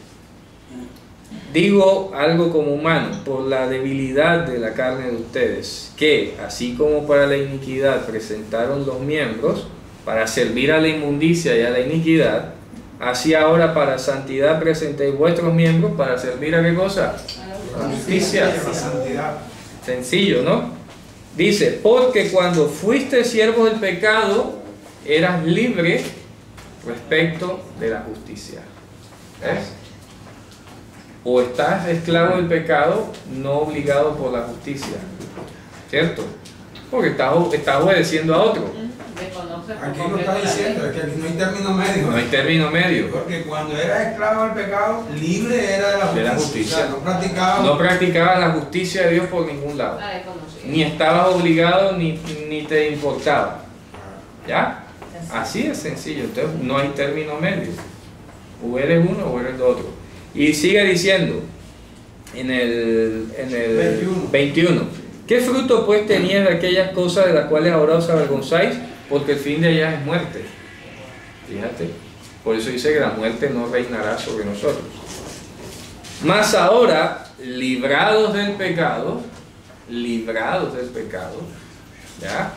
Digo algo como humano, por la debilidad de la carne de ustedes, que así como para la iniquidad presentaron los miembros, para servir a la inmundicia y a la iniquidad, así ahora para santidad presentéis vuestros miembros, para servir a qué cosa? A la justicia. La santidad. Sencillo, ¿no? Dice, porque cuando fuiste siervo del pecado, eras libre respecto de la justicia. ¿Ves? O estás esclavo del pecado, no obligado por la justicia, ¿cierto? Porque estás obedeciendo a otro. Aquí lo está diciendo, es que aquí no hay término medio. No hay término medio. Porque cuando eras esclavo del pecado, libre era de la justicia. O sea, no practicabas la justicia de Dios por ningún lado. Ni estabas obligado ni te importaba. ¿Ya? Así es sencillo. Entonces no hay término medio. O eres uno o eres el otro. Y sigue diciendo en el 21. ¿Qué fruto pues tenías de aquellas cosas de las cuales ahora os avergonzáis? Porque el fin de ellas es muerte. Fíjate. Por eso dice que la muerte no reinará sobre nosotros. Mas ahora, librados del pecado, ¿ya?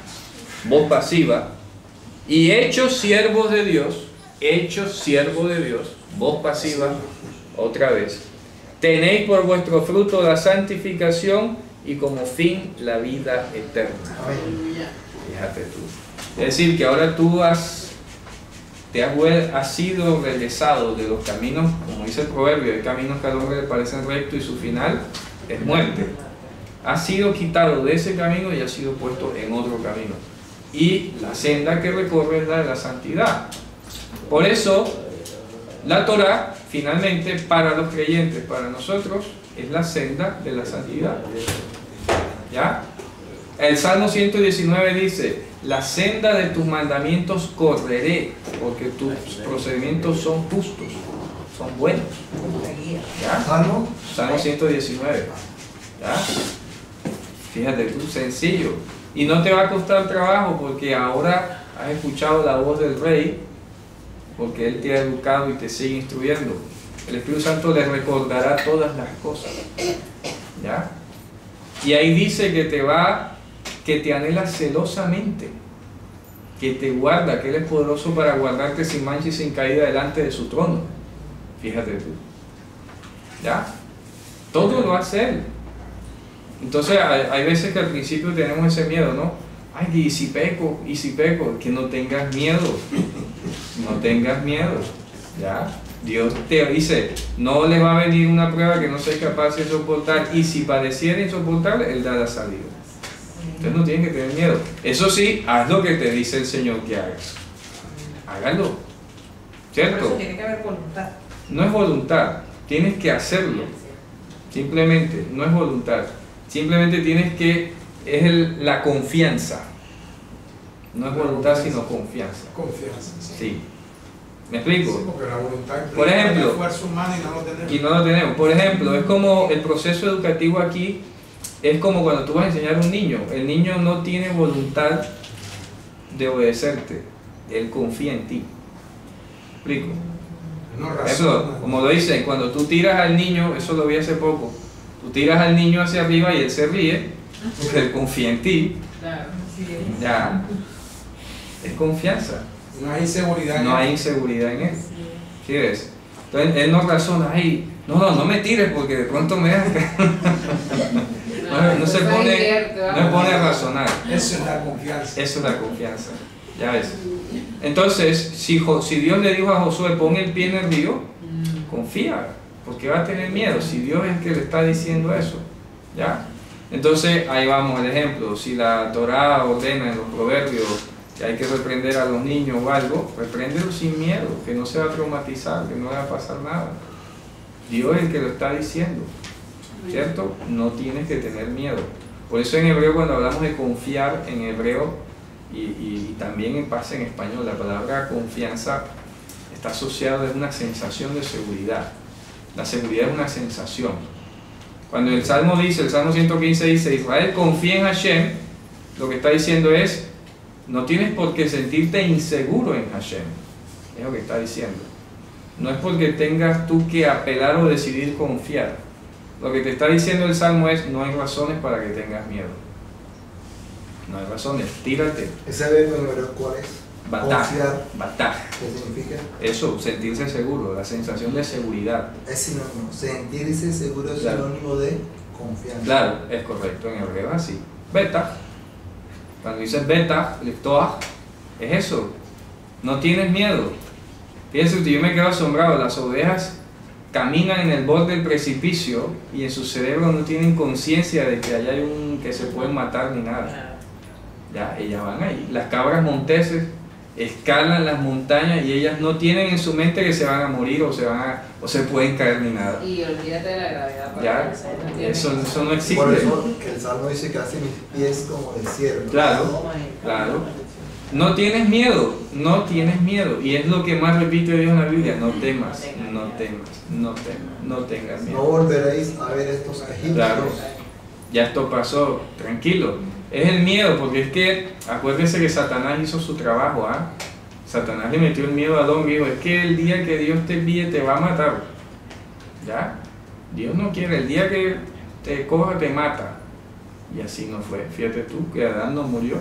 Voz pasiva, y hechos siervos de Dios, voz pasiva, otra vez, tenéis por vuestro fruto la santificación y como fin la vida eterna. Fíjate tú. Es decir, que ahora tú has sido regresado de los caminos, como dice el proverbio, hay caminos que al hombre le parecen rectos y su final es muerte. Has sido quitado de ese camino y has sido puesto en otro camino. Y la senda que recorre es la de la santidad. Por eso, la Torah, finalmente, para los creyentes, para nosotros, es la senda de la santidad. ¿Ya? El Salmo 119 dice: la senda de tus mandamientos correré, porque tus procedimientos son justos, son buenos. ¿Ya? ¿Salmo? Salmo 119. ¿Ya? Fíjate tú, sencillo. Y no te va a costar trabajo, porque ahora has escuchado la voz del Rey, porque Él te ha educado y te sigue instruyendo. El Espíritu Santo le recordará todas las cosas. ¿Ya? Y ahí dice que te anhela celosamente, que te guarda, que Él es poderoso para guardarte sin mancha y sin caída delante de su trono. Fíjate tú. ¿Ya? Todo lo hace Él. Entonces hay veces que al principio tenemos ese miedo, ¿no? Ay, y si peco, que no tengas miedo. No tengas miedo. ¿Ya? Dios te dice, no les va a venir una prueba que no seas capaz de soportar, y si pareciera insoportable, Él da la salida. Entonces no tienes que tener miedo. Eso sí, haz lo que te dice el Señor que hagas. Hágalo. ¿Cierto? Por eso tiene que haber voluntad. No es voluntad, tienes que hacerlo. Simplemente, no es voluntad. Simplemente tienes que, la confianza. No es voluntad, sino confianza. Confianza. Sí. ¿Me explico? Sí, porque la voluntad Por ejemplo, esfuerzo humano y no lo tenemos. Y no lo tenemos. Por ejemplo, es como el proceso educativo aquí, es como cuando tú vas a enseñar a un niño. El niño no tiene voluntad de obedecerte. Él confía en ti. ¿Me explico? No Por ejemplo, como lo dicen, cuando tú tiras al niño, eso lo vi hace poco, tú tiras al niño hacia arriba y él se ríe, porque él confía en ti. Claro, sí es. Ya. Es confianza. No hay inseguridad. No hay inseguridad en él. ¿Sí ves? Entonces él no razona, ay, no me tires porque de pronto me dejas caer. No se pone a razonar. Eso es la confianza. Eso es la confianza. Ya ves. Entonces, si Dios le dijo a Josué, pon el pie en el río, confía, porque va a tener miedo si Dios es el que le está diciendo eso. ¿Ya? Entonces, ahí vamos, el ejemplo. Si la Torá ordena en los proverbios que hay que reprender a los niños o algo, repréndelo sin miedo, que no se va a traumatizar, que no le va a pasar nada. Dios es el que lo está diciendo, ¿cierto? No tienes que tener miedo. Por eso en hebreo, cuando hablamos de confiar en hebreo, y también pasa en español, la palabra confianza está asociada a una sensación de seguridad. La seguridad es una sensación. Cuando el Salmo 115 dice, Israel confía en Hashem, lo que está diciendo es, no tienes por qué sentirte inseguro en Hashem. Es lo que está diciendo. No es porque tengas tú que apelar o decidir confiar. Lo que te está diciendo el Salmo es, no hay razones para que tengas miedo. No hay razones, tírate. ¿Ese verbo en hebreo cuál es? Bataj. Confiar. Bataj. ¿Qué significa? Eso, sentirse seguro, la sensación de seguridad. Es sinónimo. Sentirse seguro es sinónimo de confianza. Claro, es correcto en hebreo así. Betaj. Cuando dices betaj, liftoach, es eso. No tienes miedo. Fíjense usted, yo me quedo asombrado. Las ovejas caminan en el borde del precipicio y en su cerebro no tienen conciencia de que allá hay que se pueden matar ni nada. Ya, ellas van ahí. Las cabras monteses escalan las montañas y ellas no tienen en su mente que se van a morir o se pueden caer ni nada. Y olvídate de la gravedad. Ya, eso no existe. Por eso que el Salmo dice que hace mis pies como de ciervo. Claro, claro. No tienes miedo, no tienes miedo. Y es lo que más repite Dios en la Biblia: no temas, no temas, no temas, no tengas miedo. No volveréis a ver estos egipcios. Claro, ya esto pasó, tranquilo. Es el miedo, porque es que, acuérdense que Satanás hizo su trabajo, ¿ah? Satanás le metió el miedo a Adón y dijo, es que el día que Dios te envíe te va a matar. ¿Ya? Dios no quiere, el día que te coja te mata. Y así no fue. Fíjate tú que Adán no murió,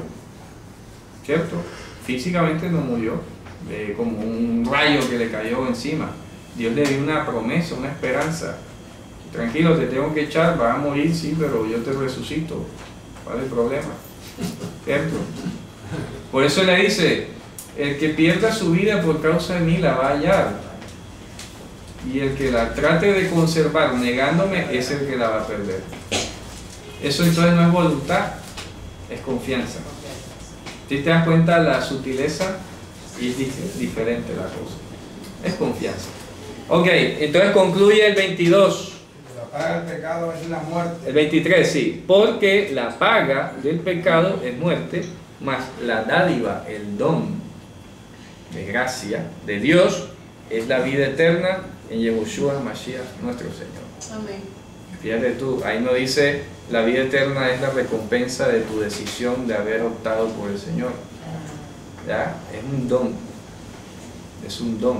¿cierto? Físicamente no murió, como un rayo que le cayó encima. Dios le dio una promesa, una esperanza. Tranquilo, te tengo que echar, vas a morir, sí, pero yo te resucito. ¿Cuál es el problema? ¿Cierto? Por eso le dice, el que pierda su vida por causa de mí la va a hallar. Y el que la trate de conservar negándome es el que la va a perder. Eso entonces no es voluntad, es confianza. Si te das cuenta la sutileza, y es diferente la cosa. Es confianza. Ok, entonces concluye el 22. paga del pecado es la muerte. El 23, sí. Porque la paga del pecado es muerte, mas la dádiva, el don de gracia de Dios es la vida eterna en Yahushua Mashiach, nuestro Señor. Amén. Fíjate tú, ahí no dice la vida eterna es la recompensa de tu decisión de haber optado por el Señor. ¿Ya? Es un don. Es un don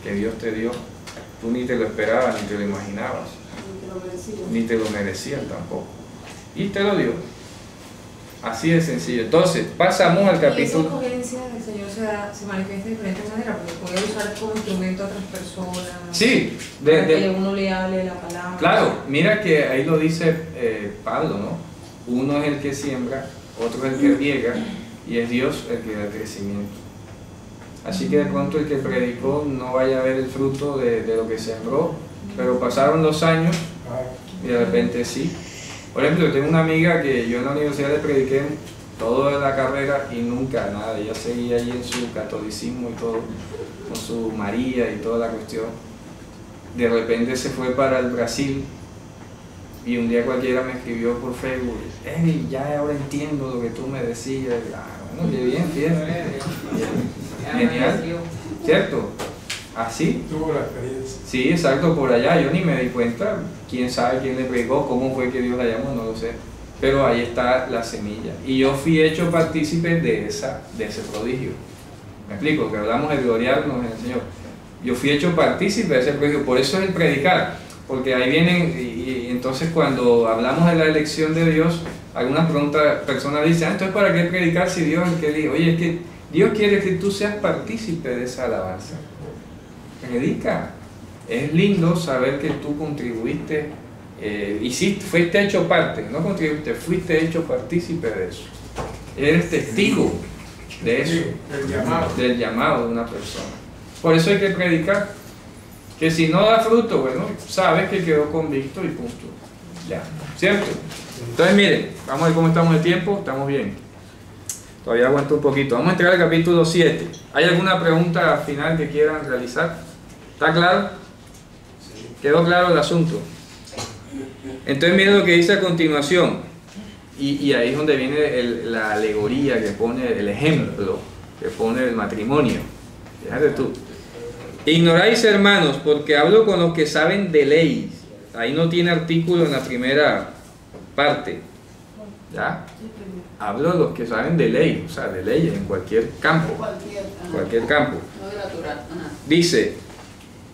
que Dios te dio. Tú ni te lo esperabas, ni te lo imaginabas. Ni te lo merecías tampoco. Y te lo dio. Así de sencillo. Entonces, pasamos al Y esa capítulo. escogencia del Señor se manifiesta de diferentes maneras, porque puede usar como instrumento a otras personas. Sí, para que uno le hable la palabra. claro, mira que ahí lo dice Pablo, ¿no? Uno es el que siembra, otro es el que riega, y es Dios el que da el crecimiento. Así que de pronto el que predicó no vaya a ver el fruto de lo que sembró, pero pasaron los años y de repente sí. Por ejemplo, yo tengo una amiga que yo en la universidad le prediqué toda la carrera y nunca nada, ella seguía ahí en su catolicismo y todo, con su María y toda la cuestión. De repente se fue para el Brasil y un día cualquiera me escribió por Facebook: Eddie, ya ahora entiendo lo que tú me decías. Bueno, qué bien, fíjate. Genial, ¿cierto? Así. Tuvo la experiencia. Sí, exacto, por allá yo ni me di cuenta, quién sabe quién le predicó, cómo fue que Dios la llamó, no lo sé, pero ahí está la semilla, y yo fui hecho partícipe de ese prodigio. ¿Me explico? Que hablamos de gloriarnos en el Señor. Yo fui hecho partícipe de ese prodigio, por eso es el predicar, porque ahí vienen, y entonces cuando hablamos de la elección de Dios, algunas personas dicen: entonces ¿para qué predicar si Dios es el que elige? Oye, es que Dios quiere que tú seas partícipe de esa alabanza. Predica. Es lindo saber que tú contribuiste, fuiste hecho parte, no contribuiste, fuiste hecho partícipe de eso. Eres testigo de eso, del llamado de una persona. Por eso hay que predicar. Que si no da fruto, bueno, sabes que quedó convicto y punto. Ya, ¿cierto? Entonces miren, vamos a ver cómo estamos de tiempo. Estamos bien. Todavía aguanto un poquito. Vamos a entrar al capítulo 7. ¿Hay alguna pregunta final que quieran realizar? ¿Está claro? ¿Quedó claro el asunto? Entonces miren lo que dice a continuación. Y ahí es donde viene la alegoría que pone, el ejemplo que pone el matrimonio. Fíjate tú. Ignoráis, hermanos, porque hablo con los que saben de ley. Ahí no tiene artículo en la primera parte. ¿Ya? Hablo de los que saben de ley, o sea, de leyes en cualquier campo. Cualquier campo. Dice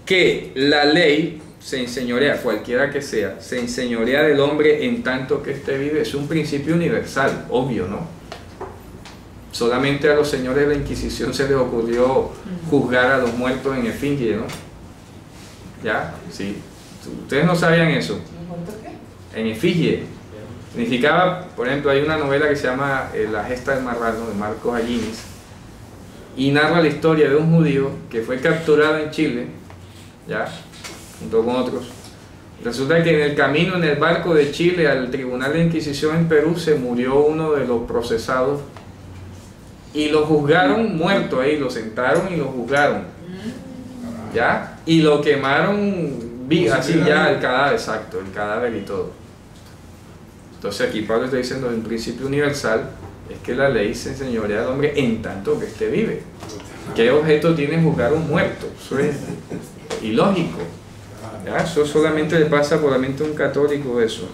que la ley se enseñorea, cualquiera que sea, se enseñorea del hombre en tanto que éste vive. Es un principio universal, obvio, ¿no? Solamente a los señores de la Inquisición se les ocurrió juzgar a los muertos en Efigie, ¿no? ¿Ya? Sí. ¿Ustedes no sabían eso? En Efigie. Significaba, por ejemplo, hay una novela que se llama La gesta del marrano, de Marcos Aguinis, y narra la historia de un judío que fue capturado en Chile, ¿ya? Junto con otros. Resulta que en el camino, en el barco de Chile al Tribunal de Inquisición en Perú, se murió uno de los procesados y lo juzgaron muerto ahí, lo sentaron y lo juzgaron, ¿ya? Y lo quemaron así ya, el cadáver, exacto, el cadáver y todo. Entonces aquí Pablo está diciendo: en principio universal es que la ley se enseñorea al hombre en tanto que éste vive. ¿Qué objeto tiene juzgar a un muerto? Eso es ilógico. ¿Ya? Eso solamente le pasa por la mente a un católico, eso.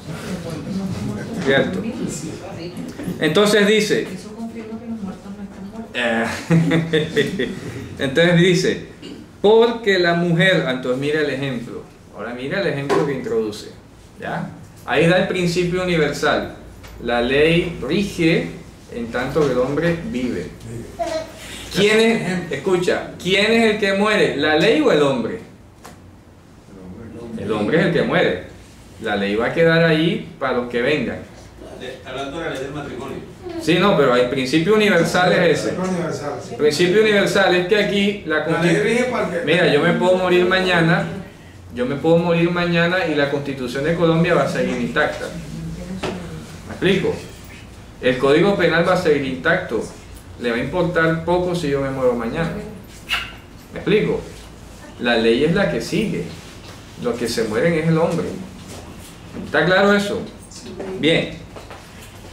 ¿Cierto? Entonces dice... Eso confirma que los muertos no están muertos. Entonces dice: porque la mujer... Entonces mira el ejemplo. Ahora mira el ejemplo que introduce. ¿Ya? Ahí da el principio universal. La ley rige en tanto que el hombre vive. ¿Quién es, escucha, quién es el que muere? ¿La ley o el hombre? El hombre es el que muere. La ley va a quedar ahí para los que vengan. Está hablando de la ley del matrimonio. Sí, no, pero el principio universal es ese. El principio universal es que aquí la Constitución... Mira, yo me puedo morir mañana. Y la Constitución de Colombia va a seguir intacta. ¿Me explico? El Código Penal va a seguir intacto. Le va a importar poco si yo me muero mañana. ¿Me explico? La ley es la que sigue. Los que se mueren es el hombre. ¿Está claro eso? Bien.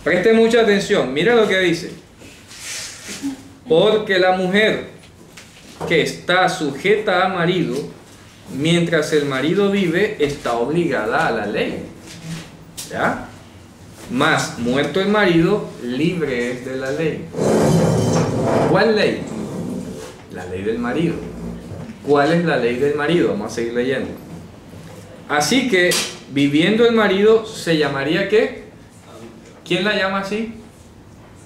Preste mucha atención. Mira lo que dice. Porque la mujer que está sujeta a marido, mientras el marido vive, está obligada a la ley. ¿Ya? Mas, muerto el marido, libre es de la ley. ¿Cuál ley? La ley del marido. ¿Cuál es la ley del marido? Vamos a seguir leyendo. Así que, viviendo el marido, ¿se llamaría qué? ¿Quién la llama así?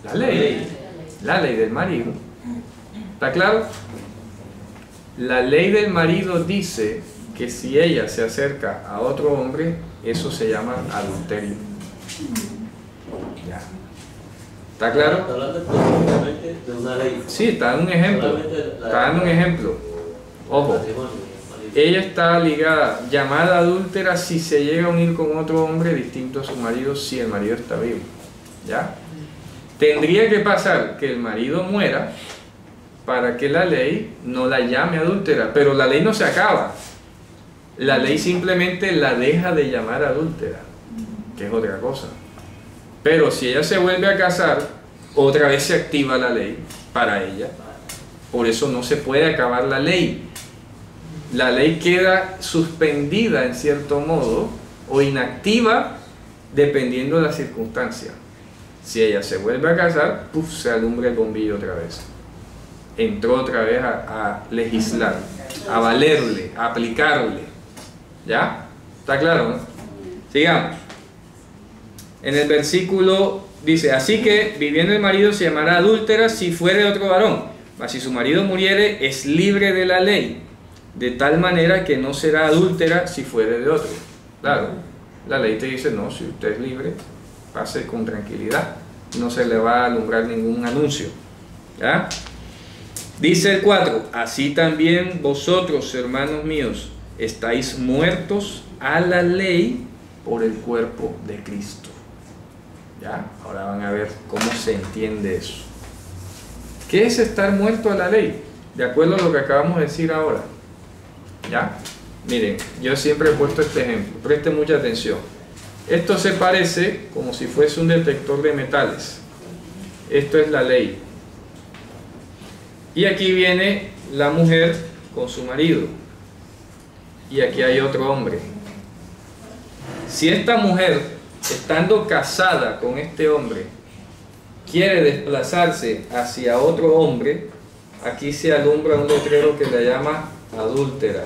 La ley. La ley del marido. ¿Está claro? La ley del marido dice que si ella se acerca a otro hombre, eso se llama adulterio. Ya. ¿Está claro? Está hablando específicamente de una ley. Sí, está dando un ejemplo. Está dando un ejemplo. Ojo. Ella está ligada, llamada adúltera si se llega a unir con otro hombre distinto a su marido, si el marido está vivo. ¿Ya? Tendría que pasar que el marido muera para que la ley no la llame adúltera, pero la ley no se acaba. La ley simplemente la deja de llamar adúltera, que es otra cosa. Pero si ella se vuelve a casar, otra vez se activa la ley para ella. Por eso no se puede acabar la ley. La ley queda suspendida en cierto modo o inactiva dependiendo de la circunstancia. Si ella se vuelve a casar, ¡puf!, se alumbra el bombillo otra vez. Entró otra vez a legislar, a valerle, a aplicarle. ¿Ya? ¿Está claro, no? Sigamos. En el versículo dice, así que viviendo el marido se llamará adúltera si fuere otro varón, mas si su marido muriere es libre de la ley, de tal manera que no será adúltera si fuere de otro. Claro, la ley te dice, no, si usted es libre, pase con tranquilidad, no se le va a alumbrar ningún anuncio. ¿Ya? Dice el 4, así también vosotros, hermanos míos, estáis muertos a la ley por el cuerpo de Cristo. ¿Ya? Ahora van a ver cómo se entiende eso. ¿Qué es estar muerto a la ley? De acuerdo a lo que acabamos de decir ahora. ¿Ya? Miren, yo siempre he puesto este ejemplo, presten mucha atención. Esto se parece como si fuese un detector de metales. Esto es la ley. Y aquí viene la mujer con su marido. Y aquí hay otro hombre. Si esta mujer, estando casada con este hombre, quiere desplazarse hacia otro hombre, aquí se alumbra un letrero que la llama adúltera.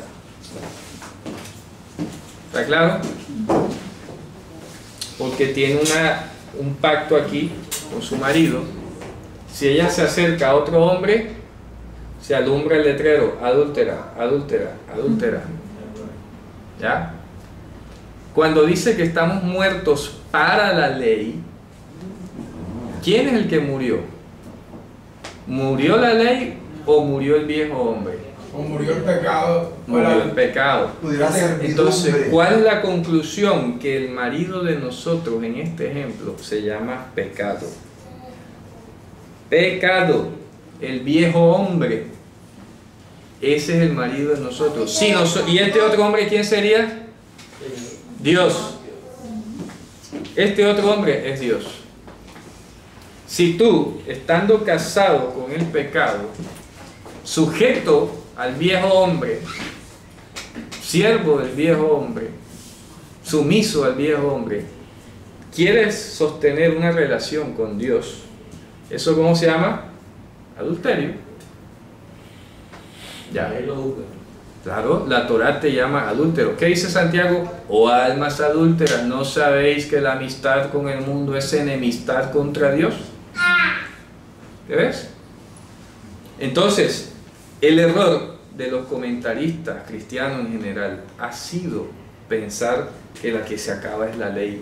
¿Está claro? Porque tiene un pacto aquí con su marido. Si ella se acerca a otro hombre, se alumbra el letrero, adúltera, adúltera, adúltera. ¿Ya? Cuando dice que estamos muertos para la ley, ¿quién es el que murió? ¿Murió la ley o murió el viejo hombre? O murió el pecado. Murió el pecado. Pudiera ser Entonces, ¿cuál es la conclusión? Que el marido de nosotros en este ejemplo se llama pecado. Pecado, el viejo hombre. Ese es el marido de nosotros. Si ¿y este otro hombre quién sería? Dios. Este otro hombre es Dios. Si tú, estando casado con el pecado, sujeto al viejo hombre, siervo del viejo hombre, sumiso al viejo hombre, quieres sostener una relación con Dios, ¿eso cómo se llama? Adulterio. Ya. Claro, la Torá te llama adúltero. ¿Qué dice Santiago? Oh almas adúlteras, ¿no sabéis que la amistad con el mundo es enemistad contra Dios? ¿Qué ves? Entonces, el error de los comentaristas cristianos en general ha sido pensar que la que se acaba es la ley.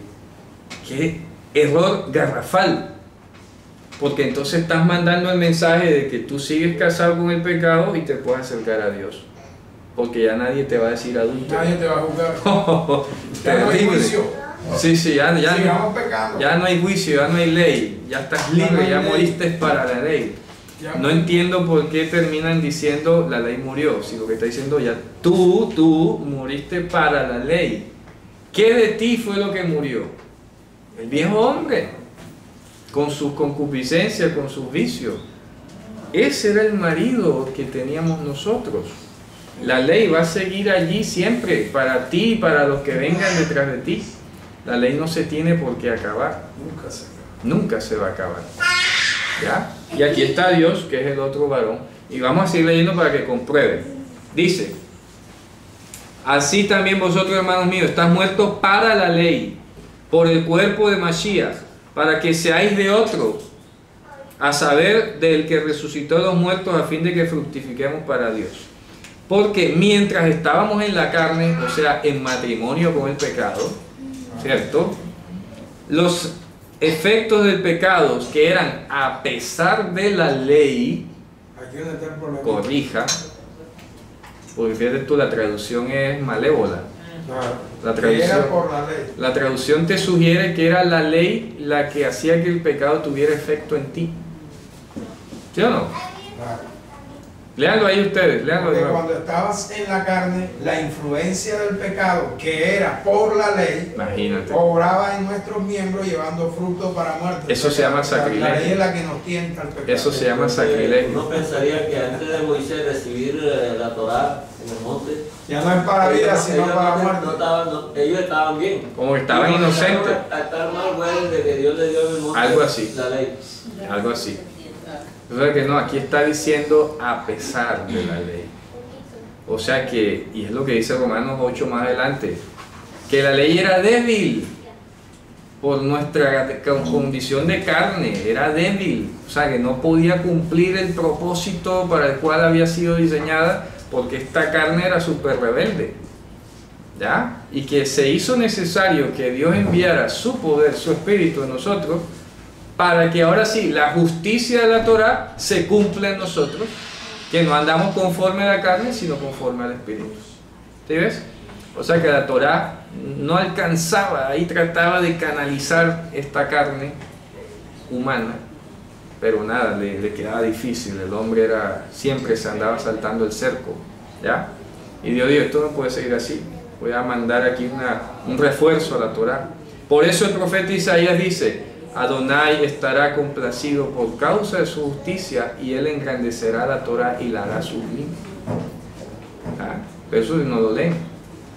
¡Qué error garrafal! Porque entonces estás mandando el mensaje de que tú sigues casado con el pecado y te puedes acercar a Dios. Porque ya nadie te va a decir adúltero. Nadie te va a juzgar. Ya no hay juicio. Sí, ya Sigamos pecando. no hay juicio, ya no hay ley. Ya estás libre, ya moriste para la ley. No entiendo por qué terminan diciendo la ley murió. Si lo que está diciendo ya tú moriste para la ley. ¿Qué de ti fue lo que murió? El viejo hombre, con sus concupiscencias, con sus vicios. Ese era el marido que teníamos nosotros. La ley va a seguir allí siempre, para ti y para los que vengan detrás de ti. La ley no se tiene por qué acabar. Nunca se va a acabar. ¿Ya? Y aquí está Dios, que es el otro varón. Y vamos a seguir leyendo para que comprueben. Dice: así también vosotros, hermanos míos, estáis muertos para la ley, por el cuerpo de Mashiach, para que seáis de otro, a saber, del que resucitó a los muertos, a fin de que fructifiquemos para Dios. Porque mientras estábamos en la carne, o sea, en matrimonio con el pecado, ¿cierto? Los efectos del pecado, que eran a pesar de la ley, corrija, porque fíjate tú, la traducción es malévola. La traducción te sugiere que era la ley la que hacía que el pecado tuviera efecto en ti. ¿Sí o no? Léanlo ahí ustedes, léanlo. Porque cuando estabas en la carne, la influencia del pecado, que era por la ley, imagínate, obraba en nuestros miembros llevando fruto para muerte. Eso se llama sacrilegio. La ley es la que nos tienta al pecado. Eso se llama sacrilegio. Uno pensaría que antes de Moisés recibir la Torá en el monte, ya no es para vida, sino para muerte. Ellos estaban bien. Como que estaban inocentes. Estar mal, bueno, de que Dios le dio en el monte algo así. La ley. Algo así. O sea que no, aquí está diciendo a pesar de la ley. O sea que, y es lo que dice Romanos 8 más adelante, que la ley era débil por nuestra condición de carne, era débil. O sea que no podía cumplir el propósito para el cual había sido diseñada, porque esta carne era súper rebelde. ¿Ya? Y que se hizo necesario que Dios enviara su poder, su espíritu en nosotros, para que ahora sí, la justicia de la Torá se cumpla en nosotros, que no andamos conforme a la carne, sino conforme al Espíritu. ¿Sí ves? O sea que la Torá no alcanzaba, ahí trataba de canalizar esta carne humana, pero nada, le quedaba difícil. El hombre siempre se andaba saltando el cerco, ¿ya? Y Dios dijo, esto no puede seguir así, voy a mandar aquí un refuerzo a la Torá. Por eso el profeta Isaías dice: Adonai estará complacido por causa de su justicia, y él engrandecerá la Torá y la hará sublime. Pero eso no lo leen.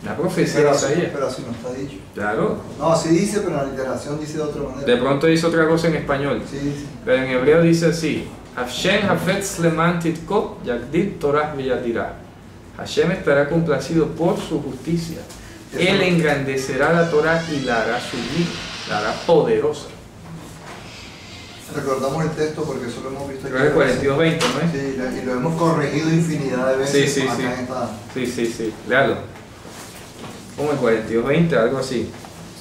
La profecía de Isaías. Pero así no está dicho. Claro. No, así dice, pero la literación dice de otra manera. De pronto dice otra cosa en español. Sí, sí. Pero en hebreo dice así: Hashem hafetz leman titko yagdid torah veyadirah. Hashem estará complacido por su justicia. Él engrandecerá la Torá y la hará sublime, la hará poderosa. Recordamos el texto porque eso lo hemos visto aquí. Creo que 42:20, ¿no es? Sí, y lo hemos corregido infinidad de veces. Sí. Sí. Léalo. Como el 42:20, algo así.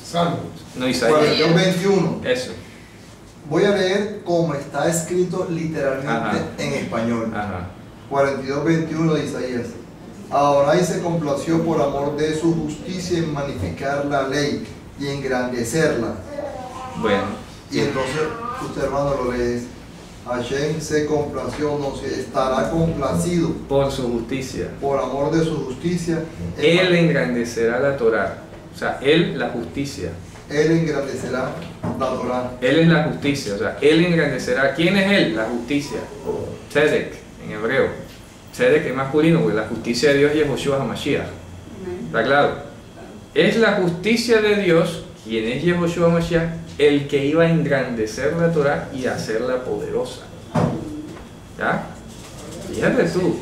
Salmo. No, Isaías. 42:21. Eso. Voy a leer como está escrito literalmente en español. 42:21 de Isaías. Adonai se complació por amor de su justicia en magnificar la ley y engrandecerla. Bueno. Y entonces, usted hermano lo lee. Hashem se complació, no se estará complacido por su justicia. Por amor de su justicia. Él engrandecerá la Torá. O sea, él la justicia. Él engrandecerá la Torá. Él es la justicia. O sea, él engrandecerá. ¿Quién es él? La justicia. Tzedek, en hebreo. Tzedek es masculino, porque la justicia de Dios es Yehoshua HaMashiach. ¿Está claro? Es la justicia de Dios, quien es Yehoshua HaMashiach, el que iba a engrandecer la Torá y hacerla poderosa. ¿Ya? Fíjate tú.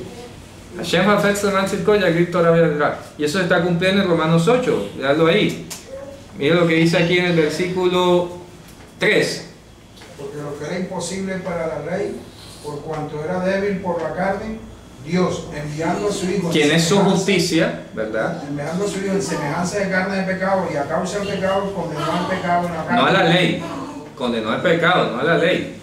Hashem hafetz leman tzidko yagdid torah veyadirah. Y eso se está cumpliendo en Romanos 8. Veanlo ahí. Mira lo que dice aquí en el versículo 3. Porque lo que era imposible para la ley, por cuanto era débil por la carne, Dios, enviando a su Hijo, quien es su justicia, ¿verdad? Enviando a su Hijo en semejanza de carne de pecado, y a causa del pecado condenó al pecado en la carne. No a la ley, condenó al pecado, no a la ley.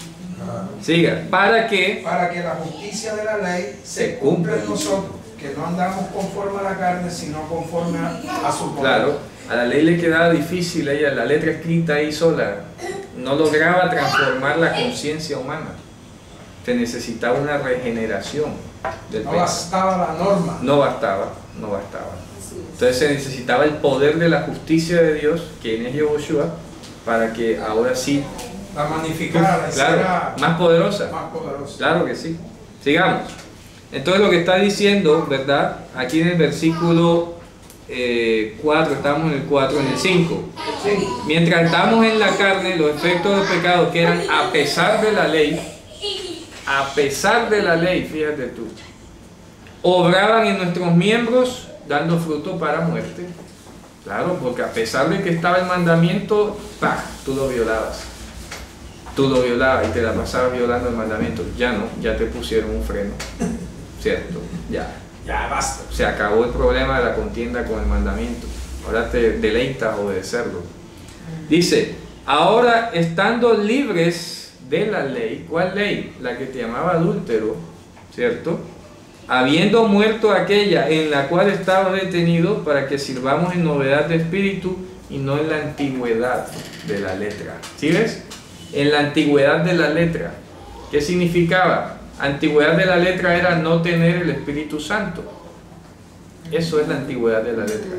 Siga, ¿para qué? Para que la justicia de la ley se cumpla en nosotros, que no andamos conforme a la carne, sino conforme a su poder. Claro, a la ley le quedaba difícil, ella, la letra escrita ahí sola, no lograba transformar la conciencia humana. Se necesitaba una regeneración del no bastaba la norma. No bastaba. Entonces se necesitaba el poder de la justicia de Dios, que es Yehoshua, para que ahora sí la magnificara, la hiciera claro, más poderosa. más poderosa. Claro que sí. Sigamos. Entonces lo que está diciendo, ¿verdad? Aquí en el versículo 4, estamos en el 4, en el 5. Mientras estamos en la carne, los efectos del pecado que eran a pesar de la ley, fíjate tú, obraban en nuestros miembros dando fruto para muerte. Claro, porque a pesar de que estaba el mandamiento, ¡pah!, tú lo violabas y te la pasabas violando el mandamiento. Ya no, ya te pusieron un freno, ¿cierto? Ya basta. Se acabó el problema de la contienda con el mandamiento. Ahora te deleitas obedecerlo. Dice, ahora estando libres de la ley, ¿cuál ley? La que te llamaba adúltero, ¿cierto? Habiendo muerto aquella en la cual estaba detenido, para que sirvamos en novedad de espíritu y no en la antigüedad de la letra. ¿Sí ves? En la antigüedad de la letra. ¿Qué significaba? Antigüedad de la letra era no tener el Espíritu Santo. Eso es la antigüedad de la letra.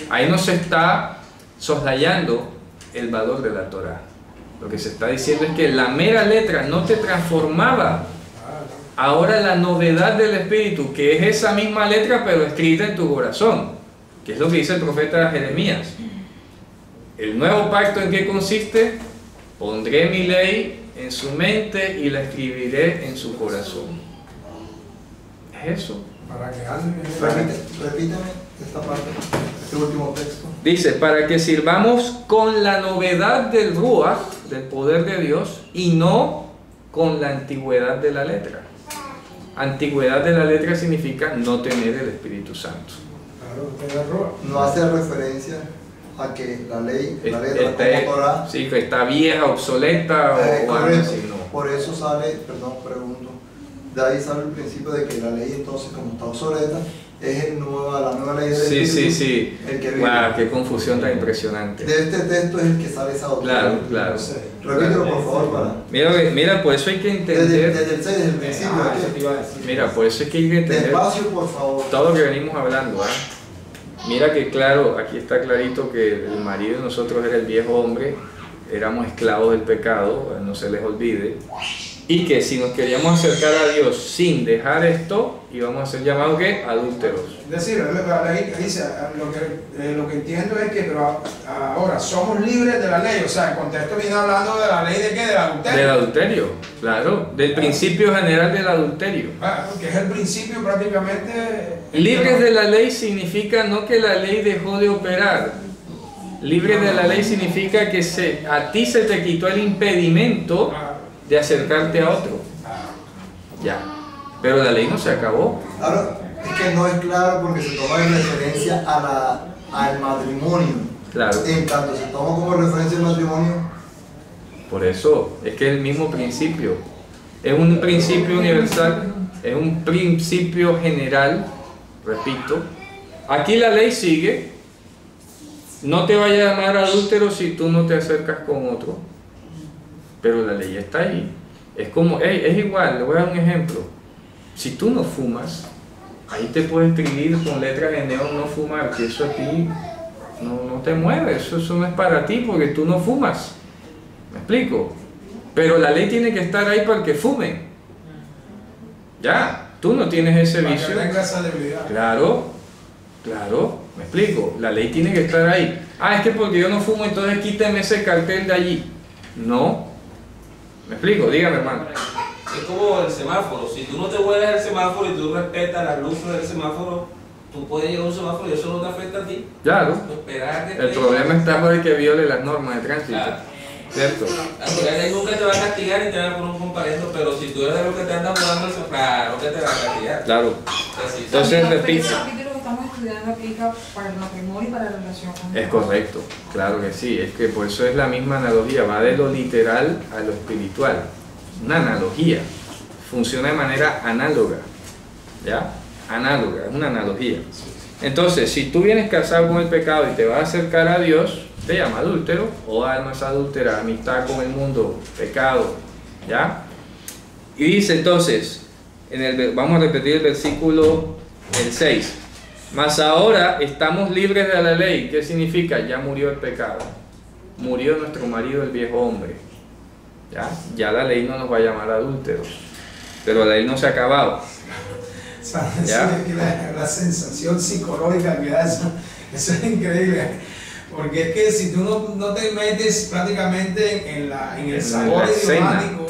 Ahí no se está soslayando el valor de la Torah. Lo que se está diciendo es que la mera letra no te transformaba. Ahora la novedad del Espíritu, que es esa misma letra pero escrita en tu corazón, que es lo que dice el profeta Jeremías. El nuevo pacto, ¿en qué consiste? Pondré mi ley en su mente y la escribiré en su corazón. Es eso. Para que anden en Repíteme esta parte, este último texto. Dice, para que sirvamos con la novedad del Ruach, del poder de Dios, y no con la antigüedad de la letra. Antigüedad de la letra significa no tener el Espíritu Santo. No hace referencia a que la ley, la letra como Torah, sí, que está vieja, obsoleta o algo así, no. Por eso sale, perdón, pregunto, de ahí sale el principio de que la ley entonces, como está obsoleta, es la nueva ley del Espíritu, sí. El que vive. Wow, qué confusión tan impresionante. De este texto es el que sale esa doctrina. Claro. Repítelo, por favor, para. Mira, por eso hay que entender. Desde el 6, desde el principio. Mira, por eso es que hay que entender. Despacio, por favor. Todo lo que venimos hablando, Mira que claro, aquí está clarito que el marido de nosotros era el viejo hombre, éramos esclavos del pecado, no se les olvide, y que si nos queríamos acercar a Dios sin dejar esto, íbamos a ser llamados ¿qué? Adúlteros. Es decir, la ley dice, lo que entiendo es que pero ahora somos libres de la ley, o sea, el contexto viene hablando de la ley de ¿qué? Del adulterio. Del adulterio, claro, del principio general del adulterio. Que es el principio prácticamente. Libres de la ley significa no que la ley dejó de operar. Libre de la ley significa que a ti se te quitó el impedimento de acercarte a otro. Ya. Pero la ley no se acabó. Claro, es que no es claro porque se toma en referencia al matrimonio. Claro. En tanto se toma como referencia al matrimonio. Por eso, es que es el mismo principio. Es un principio universal, es un principio general, repito. Aquí la ley sigue. No te vaya a llamar adúltero si tú no te acercas con otro. Pero la ley está ahí. Es como, es igual, le voy a dar un ejemplo. Si tú no fumas, ahí te puedes escribir con letras de neón no fumar, que eso a ti no te mueve, eso no es para ti porque tú no fumas. ¿Me explico? Pero la ley tiene que estar ahí para el que fume. Ya, tú no tienes ese vicio. Para que tenga esa debilidad. Claro, me explico. La ley tiene que estar ahí. Es que porque yo no fumo, entonces quíteme ese cartel de allí. No. ¿Me explico? Dígame, hermano. Es como el semáforo. Si tú no te vuelves al semáforo y tú respetas las luces del semáforo, tú puedes llegar a un semáforo y eso no te afecta a ti. Claro. El problema está por el que viole las normas de tránsito. Claro. ¿Cierto? La ley nunca te va a castigar y te va a poner un comparendo, pero si tú eres de lo que te andas jugando, claro que te va a castigar. Claro. Entonces, repito. El capítulo que estamos estudiando aplica para el matrimonio y para la relación con Dios. Es correcto, claro que sí. Es que por eso es la misma analogía, va de lo literal a lo espiritual. Una analogía. Funciona de manera análoga. ¿Ya? Análoga, es una analogía. Entonces, si tú vienes casado con el pecado y te vas a acercar a Dios, te llama adúltero o almas adúlteras, amistad con el mundo, pecado, ¿ya? Y dice entonces, vamos a repetir el versículo, el 6. Mas ahora estamos libres de la ley. ¿Qué significa? Ya murió el pecado. Murió nuestro marido, el viejo hombre. Ya la ley no nos va a llamar adúlteros. Pero la ley no se ha acabado. ¿Ya? La sensación psicológica que da eso es increíble. Porque es que si tú no te metes prácticamente en el sabor idiomático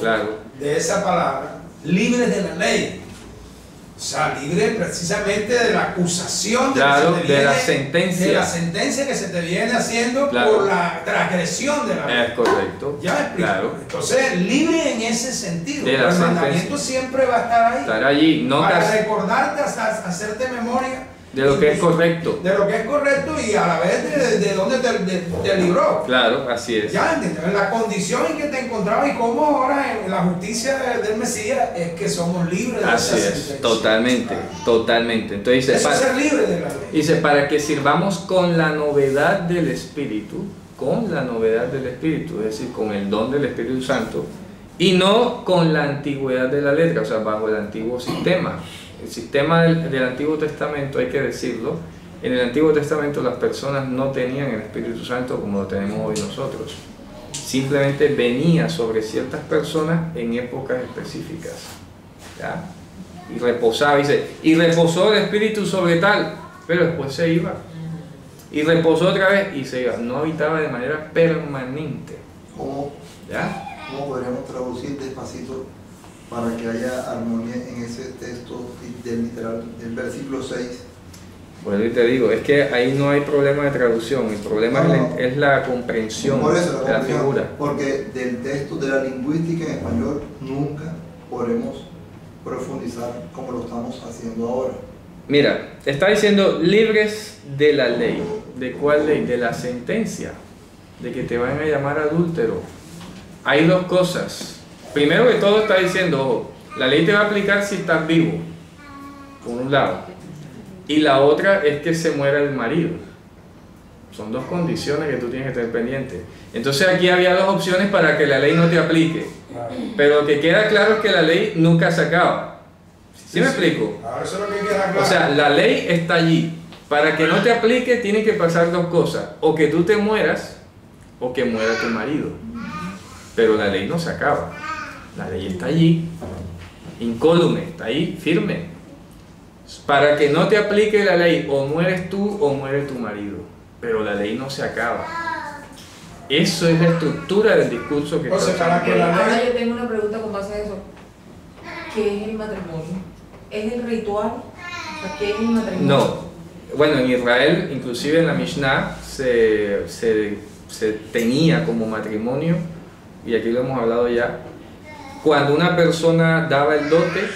de esa palabra, libre de la ley. O sea, libre precisamente de la acusación de la sentencia. De la sentencia que se te viene haciendo por la transgresión de la ley. Es correcto. Ya me explico. Entonces, libre en ese sentido. El mandamiento siempre va a estar ahí. Estar allí. No para recordarte, hacerte memoria. De lo que es correcto. De lo que es correcto y a la vez de dónde te libró. Claro, así es. Ya entiendes, en la condición en que te encontrabas y cómo ahora en la justicia del Mesías es que somos libres de esa sentencia. Totalmente. Entonces dice, eso es ser libre de la ley. Dice, para que sirvamos con la novedad del Espíritu, es decir, con el don del Espíritu Santo, y no con la antigüedad de la letra, o sea, bajo el antiguo sistema. El sistema del Antiguo Testamento, hay que decirlo, en el Antiguo Testamento las personas no tenían el Espíritu Santo como lo tenemos hoy nosotros. Simplemente venía sobre ciertas personas en épocas específicas. ¿Ya? Y reposaba, dice, y reposó el Espíritu sobre tal, pero después se iba. Y reposó otra vez y se iba. No habitaba de manera permanente. ¿Cómo podríamos traducir despacito para que haya armonía en ese texto del literal, del versículo 6? Bueno, y te digo, es que ahí no hay problema de traducción, el problema es la comprensión de la figura. Porque del texto de la lingüística en español nunca podremos profundizar como lo estamos haciendo ahora. Mira, está diciendo libres de la ley. ¿De cuál ley? De la sentencia, de que te van a llamar adúltero. Hay dos cosas. Primero que todo está diciendo, ojo, la ley te va a aplicar si estás vivo, por un lado, y la otra es que se muera el marido. Son dos condiciones que tú tienes que tener pendiente. Entonces aquí había dos opciones para que la ley no te aplique, pero lo que queda claro es que la ley nunca se acaba. ¿Sí me explico? Eso es lo que queda claro. O sea, la ley está allí. Para que no te aplique tienen que pasar dos cosas, o que tú te mueras o que muera tu marido. Pero la ley no se acaba. La ley está allí, incólume, está ahí, firme. Para que no te aplique la ley, o mueres tú o muere tu marido. Pero la ley no se acaba. Eso es la estructura del discurso que está haciendo. Ahora yo tengo una pregunta con base a eso. ¿Qué es el matrimonio? ¿Es el ritual? O sea, ¿qué es el matrimonio? No. Bueno, en Israel, inclusive en la Mishnah, se tenía como matrimonio, y aquí lo hemos hablado ya, cuando una persona daba el dote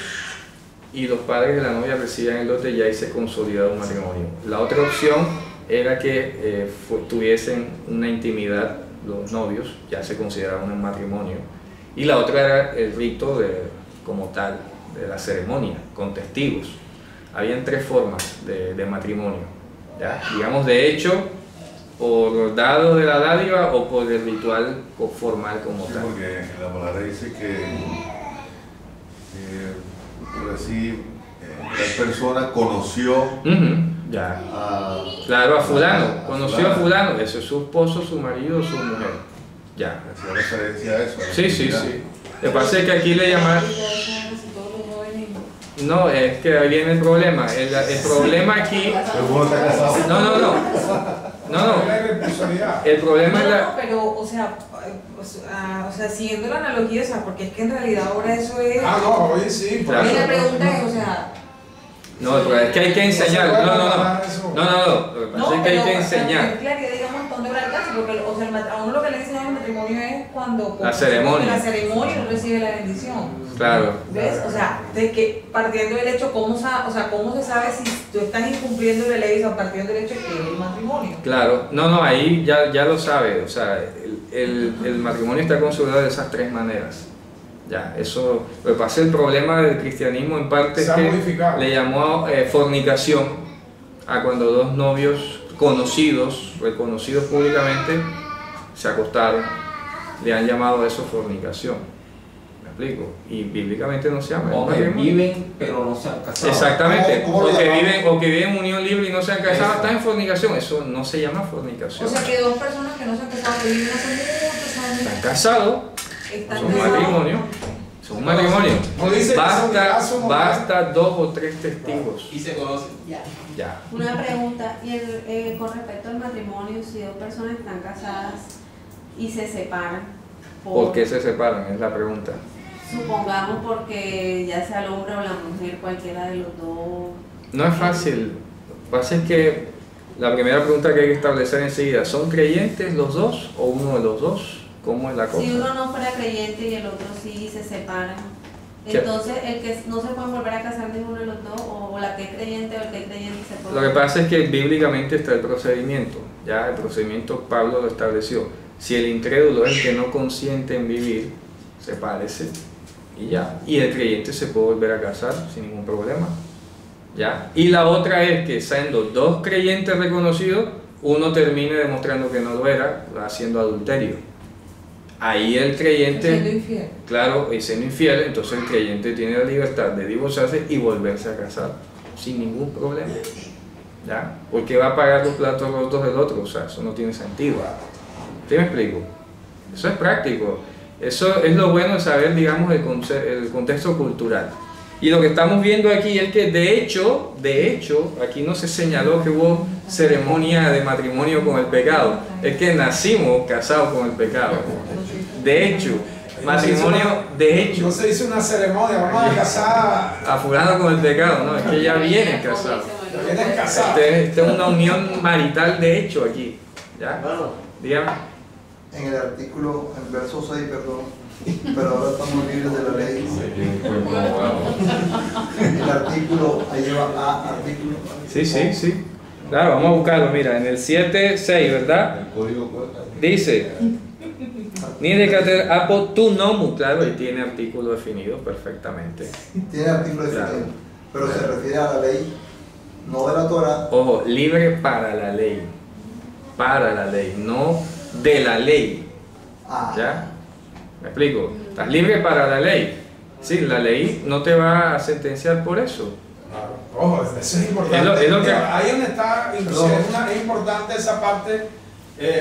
y los padres de la novia recibían el dote, ya ahí se consolidaba un matrimonio. La otra opción era que tuviesen una intimidad los novios, ya se consideraba un matrimonio. Y la otra era el rito como tal, de la ceremonia, con testigos. Habían tres formas de matrimonio, ¿ya? Digamos de hecho, por dado de la dádiva o por el ritual formal como tal. Porque la palabra dice que por así la persona conoció claro, a fulano, conoció a fulano, ese es su esposo, su marido, su mujer. Ya. Hacía referencia a eso. Sí. Lo que pasa es que aquí le llaman. No, es que ahí viene el problema. El problema aquí. No. El problema es la. Pero, o sea, siguiendo la analogía, o sea, porque es que en realidad ahora eso es. Oye, sí. Claro. La pregunta es, o sea. No, pero es que hay que enseñar. No. Lo que pasa es que hay que enseñar. Claro, que digamos dónde va el caso, porque o sea, a uno lo que le enseñan en el matrimonio es cuando la ceremonia no recibe la bendición. Claro. ¿Ves? O sea, de que partiendo del hecho, ¿cómo se sabe si tú estás incumpliendo la ley? O sea, partiendo del hecho que es el matrimonio. Claro, ahí ya lo sabe. O sea, el matrimonio está consolidado de esas tres maneras. Ya, eso, lo que pasa, el problema del cristianismo en parte es que le llamó fornicación a cuando dos novios reconocidos públicamente, se acostaron. Le han llamado a eso fornicación. ¿Me explico? Y bíblicamente no se llama. O que matrimonio. viven pero no se han casado. Exactamente. ¿Cómo lo O que llamamos? viven en unión libre y no se han casado, Eso. están en fornicación. Eso no se llama fornicación. O sea que dos personas que no se han casado, que viven hace muchos Están años, casados, están son un casados. matrimonio. Son un matrimonio. No dice que son casos morales. Basta 2 o 3 testigos. Y se conocen. Ya. Una pregunta, y con respecto al matrimonio, si dos personas están casadas y se separan, ¿Por qué se separan? Es la pregunta. supongamos porque ya sea el hombre o la mujer, cualquiera de los dos. No es fácil. Lo que pasa es que la primera pregunta que hay que establecer enseguida, ¿son creyentes los dos o uno de los dos? ¿Cómo es la cosa? Si uno no fuera creyente y el otro sí, se separan. ¿Qué? Entonces, el que no se puede volver a casar ninguno de los dos, o la que es creyente o el que es creyente se puede. Lo que pasa es que bíblicamente está el procedimiento. Ya el procedimiento Pablo lo estableció. Si el incrédulo es el que no consiente en vivir, sepárese y ya. Y el creyente se puede volver a casar sin ningún problema. ¿Ya? Y la otra es que siendo dos creyentes reconocidos, uno termine demostrando que no lo era, haciendo adulterio. Ahí el creyente, Siendo infiel. claro, y siendo infiel, entonces el creyente tiene la libertad de divorciarse y volverse a casar sin ningún problema. ¿Ya? Porque va a pagar los platos rotos del otro, o sea, eso no tiene sentido. ¿Sí me explico? Eso es práctico. Eso es lo bueno de saber, digamos, el contexto cultural. Y lo que estamos viendo aquí es que de hecho, aquí no se señaló que hubo ceremonia de matrimonio con el pecado. Es que nacimos casados con el pecado. De hecho, matrimonio, de hecho, No se hizo una ceremonia, vamos a casar. a fulano con el pecado, no, es que ya viene casado. Vienen casados. Esta es una unión marital de hecho aquí. ¿Ya? Bueno, Dígame. En el artículo, en verso 6, perdón, pero ahora estamos libres de la ley. El artículo, ahí lleva a artículo. Sí. Claro, vamos a buscarlo. Mira, en el 7.6, ¿verdad? Dice, ni de cater apo tu nomu, claro, y tiene artículo definido perfectamente. Tiene artículo definido, Claro. pero se refiere a la ley, no de la Torah. Ojo, libre para la ley, no de la ley. Ah, ¿Ya? ¿Me explico? Estás libre para la ley. Sí, la ley no te va a sentenciar por eso. Claro. Ojo, eso es importante. Es lo que- Ahí donde está, inclusive, es importante esa parte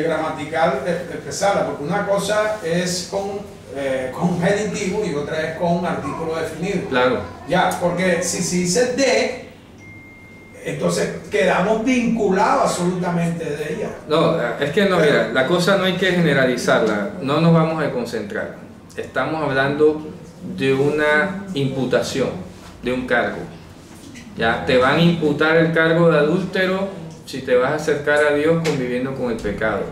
gramatical expresarla, porque una cosa es con genitivo y otra es con artículo definido. Claro. Ya, porque si se dice de, entonces quedamos vinculados absolutamente de ella. No, es que no, mira, la cosa no hay que generalizarla, no nos vamos a concentrar. Estamos hablando de una imputación, de un cargo. Ya, te van a imputar el cargo de adúltero si te vas a acercar a Dios conviviendo con el pecado.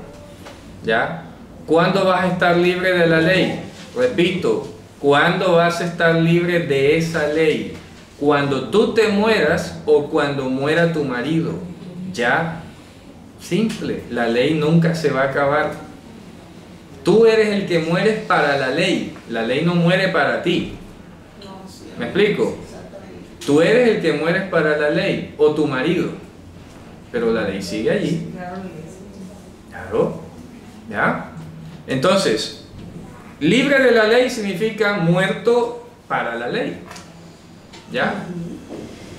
¿Ya? ¿Cuándo vas a estar libre de la ley? Repito, ¿cuándo vas a estar libre de esa ley? Cuando tú te mueras o cuando muera tu marido. Ya, simple, la ley nunca se va a acabar. Tú eres el que mueres para la ley no muere para ti. ¿Me explico? Tú eres el que mueres para la ley o tu marido, pero la ley sigue allí. Claro, ¿ya? Entonces, libre de la ley significa muerto para la ley, ¿ya?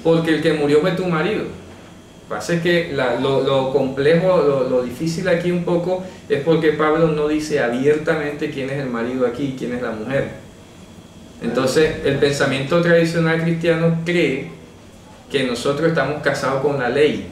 Porque el que murió fue tu marido. Pasa que lo complejo, lo difícil aquí un poco es porque Pablo no dice abiertamente quién es el marido aquí y quién es la mujer. Entonces, el pensamiento tradicional cristiano cree que nosotros estamos casados con la ley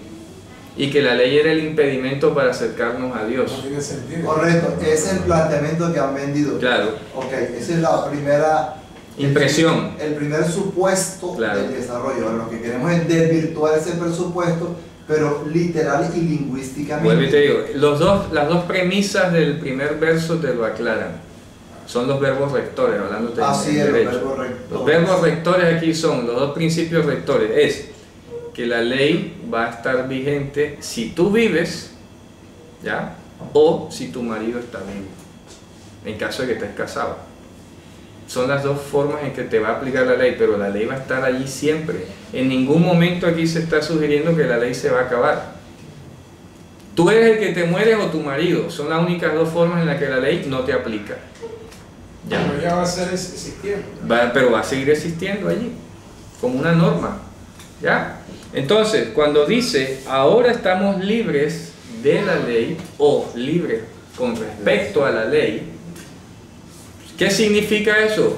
y que la ley era el impedimento para acercarnos a No Dios. tiene sentido. correcto, ese es el planteamiento que han vendido. Claro, Ok, esa es la primera impresión. El primer supuesto Claro. del desarrollo. Ahora, lo que queremos es desvirtuar ese presupuesto, pero literal y lingüísticamente. Vuelvo y te digo, las dos premisas del primer verso te lo aclaran. Son los verbos rectores, hablándote Así en es, los derecho. verbos rectores. Los verbos rectores aquí son los dos principios rectores. Es que la ley va a estar vigente si tú vives, ¿ya? O si tu marido está vivo, en caso de que estés casado. Son las dos formas en que te va a aplicar la ley, pero la ley va a estar allí siempre. En ningún momento aquí se está sugiriendo que la ley se va a acabar. Tú eres el que te mueres o tu marido. Son las únicas dos formas en las que la ley no te aplica. Ya. Pero ya va a ser existiendo. Pero va a seguir existiendo allí, como una norma. ¿Ya? Entonces, cuando dice, ahora estamos libres de la ley, o libres con respecto a la ley, ¿qué significa eso?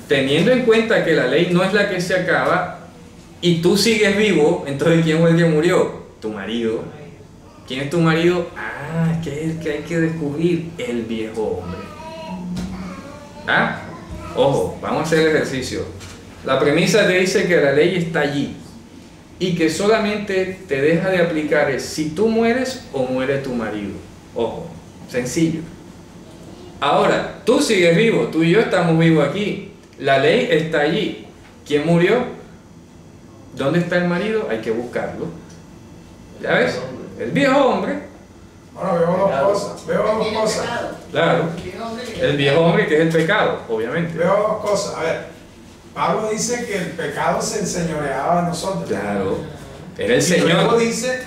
Teniendo en cuenta que la ley no es la que se acaba, y tú sigues vivo, entonces ¿quién fue el que murió? Tu marido. ¿Quién es tu marido? Ah, que es que hay que descubrir el viejo hombre. ¿Ah? Ojo, vamos a hacer el ejercicio. La premisa te dice que la ley está allí y que solamente te deja de aplicar es si tú mueres o muere tu marido. Ojo, sencillo. Ahora, tú sigues vivo, tú y yo estamos vivos aquí. La ley está allí. ¿Quién murió? ¿Dónde está el marido? Hay que buscarlo. ¿Ya ves? El viejo hombre. Ahora veo dos cosas. Claro. El viejo hombre, que es el pecado, obviamente. Veo dos cosas. A ver, Pablo dice que el pecado se enseñoreaba a nosotros. Claro. Era el Y Señor. luego dice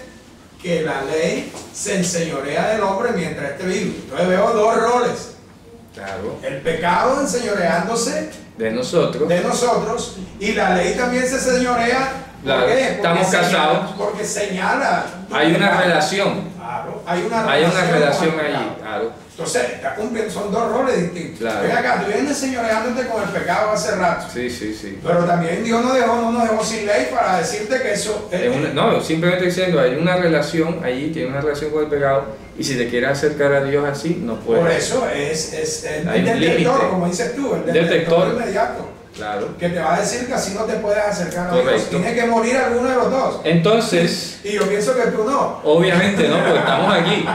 que la ley se enseñorea del hombre mientras esté vivo. Entonces veo dos roles. Claro. El pecado enseñoreándose De nosotros. Y la ley también se señorea. ¿Por Claro, qué? estamos casados. Porque señala. Hay una relación. Claro, hay una relación con el allí. pecado. Claro. Entonces, está cumpliendo, son dos roles distintos. Claro. Ven acá, tú vienes enseñoreándote con el pecado hace rato. Sí. Pero también Dios no nos dejó sin ley para decirte que eso No, simplemente diciendo, hay una relación allí, tiene una relación con el pecado, y si te quieres acercar a Dios así, no puedes. Por eso es el Hay un detector, límite. como dices tú, el Detector. detector inmediato. Claro. Que te va a decir que así no te puedes acercar a Dios. Correcto. Tiene que morir alguno de los dos. Entonces, Y yo pienso que tú no. obviamente no, porque estamos aquí.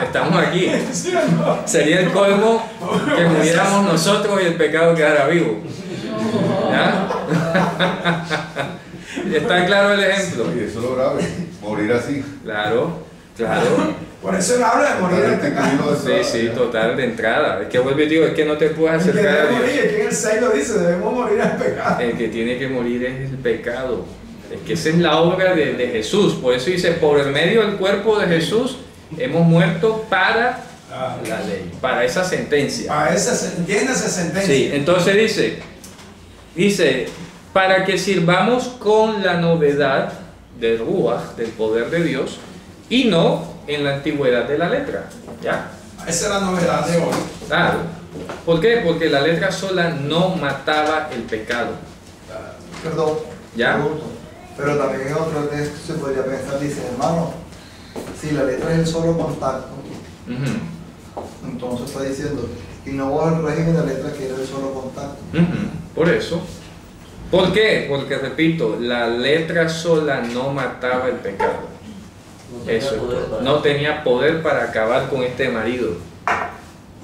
Estamos aquí. ¿Sí o no? Sería el colmo que muriéramos nosotros y el pecado quedara vivo. ¿Ya? ¿Está claro el ejemplo? Y eso es lo grave, morir así. Claro. Por eso él habla de morir del pecado. Sí, total, de entrada. Es que vuelve y digo, es que no te puedes El que acercar a debe Dios. morir, es que en el 6 lo dice, debemos morir al pecado. El que tiene que morir es el pecado. Es que esa es la obra de Jesús. Por eso dice, por el medio del cuerpo de Jesús hemos muerto para la ley, para esa sentencia. Para esa, entiende esa sentencia. Sí, entonces dice, para que sirvamos con la novedad del Ruach, del poder de Dios, y no en la antigüedad de la letra. ¿Ya? Esa es la novedad de hoy. Claro. ¿Por qué? Porque la letra sola no mataba el pecado. Perdón. ¿Ya? Pregunto. Pero también en otro texto se podría pensar, dice, hermano, si la letra es el solo contacto, entonces está diciendo, innovó el régimen de la letra que era el solo contacto. Por eso. ¿Por qué? Porque, repito, la letra sola no mataba el pecado. No tenía poder para acabar con este marido.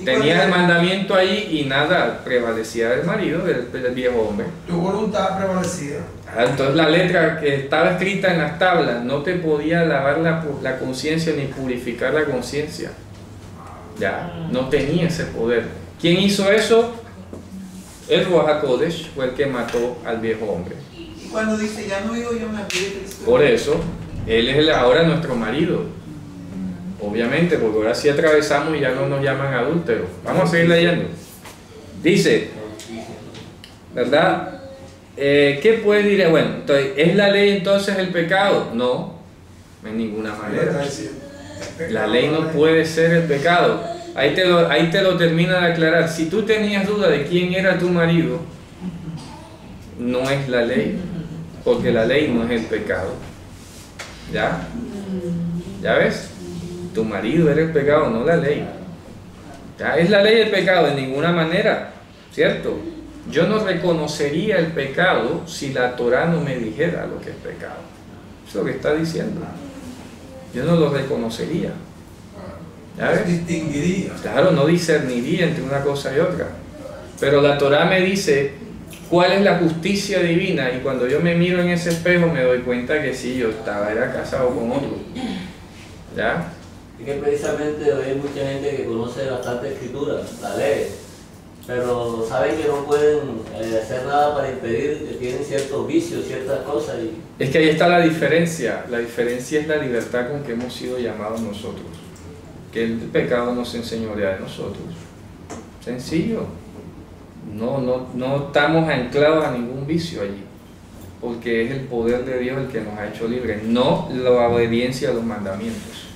Tenía el mandamiento ahí y nada, prevalecía del marido, del viejo hombre. Tu voluntad prevalecida. Entonces la letra que estaba escrita en las tablas no te podía lavar la conciencia ni purificar la conciencia. Ya, no tenía ese poder. ¿Quién hizo eso? El Ruach HaKodesh fue el que mató al viejo hombre. Y cuando dice, ya no vivo yo, me pide Cristo. Por eso, él es ahora nuestro marido. Obviamente, porque ahora sí atravesamos y ya no nos llaman adúlteros. Vamos a seguir leyendo. Dice, ¿verdad? ¿Qué puede decir? Bueno, entonces, ¿es la ley entonces el pecado? No, en ninguna manera. La ley no puede ser el pecado. Ahí te lo termina de aclarar. Si tú tenías duda de quién era tu marido, no es la ley, porque la ley no es el pecado. ¿Ya? ¿Ya ves? Tu marido era el pecado, no la ley. ¿Ya? ¿Es la ley el pecado? De ninguna manera, ¿cierto? Yo no reconocería el pecado si la Torah no me dijera lo que es pecado. Eso es lo que está diciendo. Yo no lo reconocería. ¿Ya ves? Distinguiría. Claro, no discerniría entre una cosa y otra. Pero la Torah me dice cuál es la justicia divina, y cuando yo me miro en ese espejo me doy cuenta que sí, yo era casado con otro. ¿Ya? Y que precisamente hoy hay mucha gente que conoce bastante escritura, la lee, pero saben que no pueden hacer nada para impedir, que tienen ciertos vicios, ciertas cosas. Es que ahí está la diferencia. La diferencia es la libertad con que hemos sido llamados nosotros. Que el pecado nos enseñorea de nosotros. Sencillo. no estamos anclados a ningún vicio allí, porque es el poder de Dios el que nos ha hecho libres, no la obediencia a los mandamientos.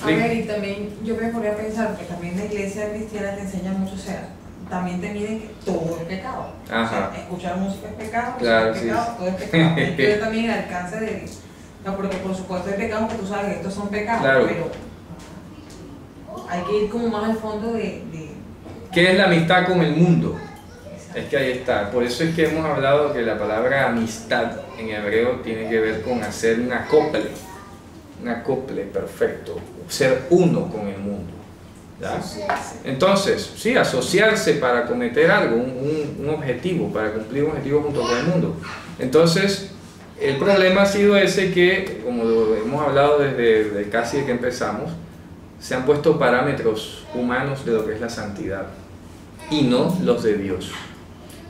¿Me A ver, explico? y también yo me ponía a pensar que también la iglesia cristiana te enseña mucho, o sea, también te miden que todo es pecado. Ajá. O sea, escuchar música es pecado, Claro, es pecado, sí. todo es pecado. Hay que ver también el alcance de... No, porque por supuesto hay pecados que tú sabes que estos son pecados, Claro. pero hay que ir como más al fondo de... ¿Qué es la amistad con el mundo? Es que ahí está. Por eso es que hemos hablado que la palabra amistad en hebreo tiene que ver con hacer un acople perfecto, ser uno con el mundo. ¿Ya? Entonces, sí, asociarse para cometer algo, un objetivo, para cumplir un objetivo junto con el mundo. Entonces, el problema ha sido ese que, como lo hemos hablado desde casi que empezamos, se han puesto parámetros humanos de lo que es la santidad y no los de Dios.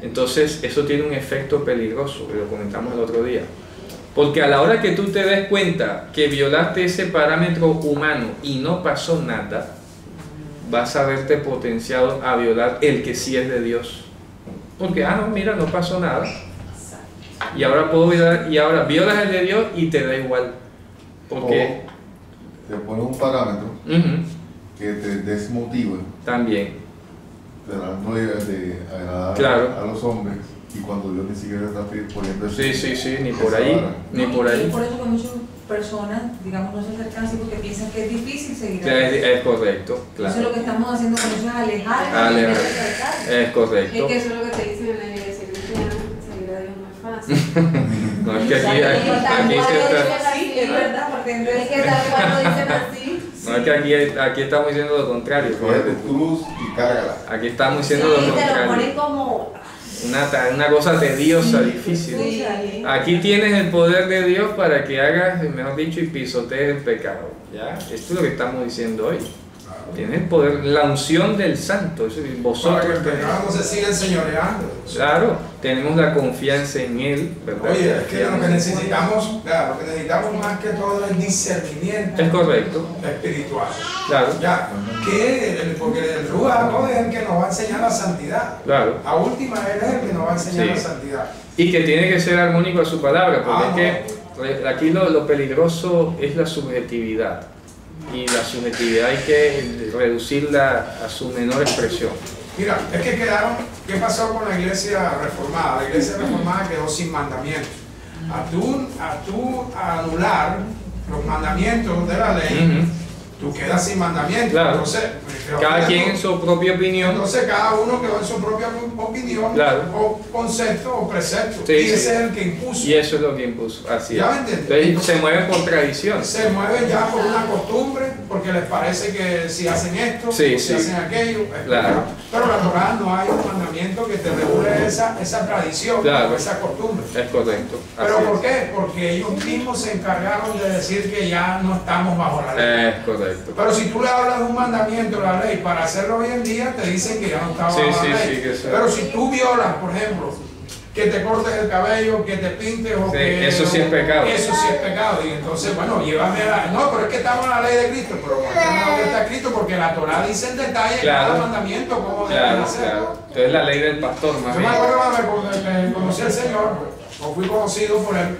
Entonces eso tiene un efecto peligroso, que lo comentamos el otro día, porque a la hora que tú te des cuenta que violaste ese parámetro humano y no pasó nada, vas a verte potenciado a violar el que sí es de Dios, porque no, mira, no pasó nada y ahora puedo violar, y ahora violas el de Dios y te da igual, porque te pones un parámetro que te desmotiva también, tratando de agradar claro. a los hombres, y cuando Dios ni siquiera está poniendo eso. Sí, ni por ahí, ni por Y ahí. es por eso que muchas personas, digamos, no se acercan así porque piensan que es difícil seguir a Es, Dios. es correcto, claro. Entonces lo que estamos haciendo con eso es alejar Alejar. acercarse. Es correcto. Es que eso es lo que te dicen en la iglesia cristiana, seguir a Dios no es fácil. No, es que aquí se está... Sí, es verdad, porque Es que tal cual lo dicen así. No, es que aquí estamos diciendo lo contrario. Coge fíjate. tu cruz y cárgala. Aquí estamos Sí, diciendo lo te lo contrario. ponen como... Una cosa tediosa, difícil. Sí, Aquí tienes el poder de Dios para que hagas, mejor dicho, y pisotees el pecado. ¿Ya? Esto es lo que estamos diciendo hoy. Tienes el poder, la unción del santo. Eso, Para que vosotros el pecado no se siga enseñoreando. claro, tenemos la confianza en Él, ¿verdad? Oye, es que lo que necesitamos, claro, lo que necesitamos más que todo es discernimiento Es correcto, espiritual. claro, Ya, porque el Ruach es el que nos va a enseñar la santidad. claro. A última, él es el que nos va a enseñar Sí. la santidad. Y que tiene que ser armónico a su palabra, porque es que aquí lo peligroso es la subjetividad. Y la subjetividad hay que reducirla a su menor expresión. Mira, es que ¿qué pasó con la iglesia reformada? La iglesia reformada quedó sin mandamientos. A tú anular los mandamientos de la ley, tú quedas sin mandamientos. Claro. Entonces, Cada quien en su propia opinión. Entonces cada uno quedó en su propia opinión, Claro. o concepto o precepto. Sí, y sí. ese es el que impuso. Y eso es lo que impuso, así es. ¿Ya me entiendes? Entonces se mueven por tradición. Se mueven ya por una costumbre, porque les parece que si hacen esto, Sí, o si sí. hacen aquello, es Claro. pecado. Pero la Torá no hay un mandamiento que te regule esa tradición, Claro. o esa costumbre. Es correcto. ¿Pero así por es. qué? Porque ellos mismos se encargaron de decir que ya no estamos bajo la ley. Es correcto. Pero si tú le hablas de un mandamiento, la ley, para hacerlo hoy en día, te dicen que ya no está bajo Sí, la sí, ley. sí, que eso- Pero si tú violas, por ejemplo, que te cortes el cabello, que te pintes o Sí, que... eso sí es pecado. Eso sí es pecado. Y entonces, bueno, llévame a la... No, pero es que estamos en la ley de Cristo. Pero muéstrame lo que está escrito, porque la Torá dice en detalle Claro. cada mandamiento cómo debe Claro, hacer. claro. Entonces la ley del pastor, más Yo me bien. acuerdo cuando me conocí al Señor, o fui conocido por Él,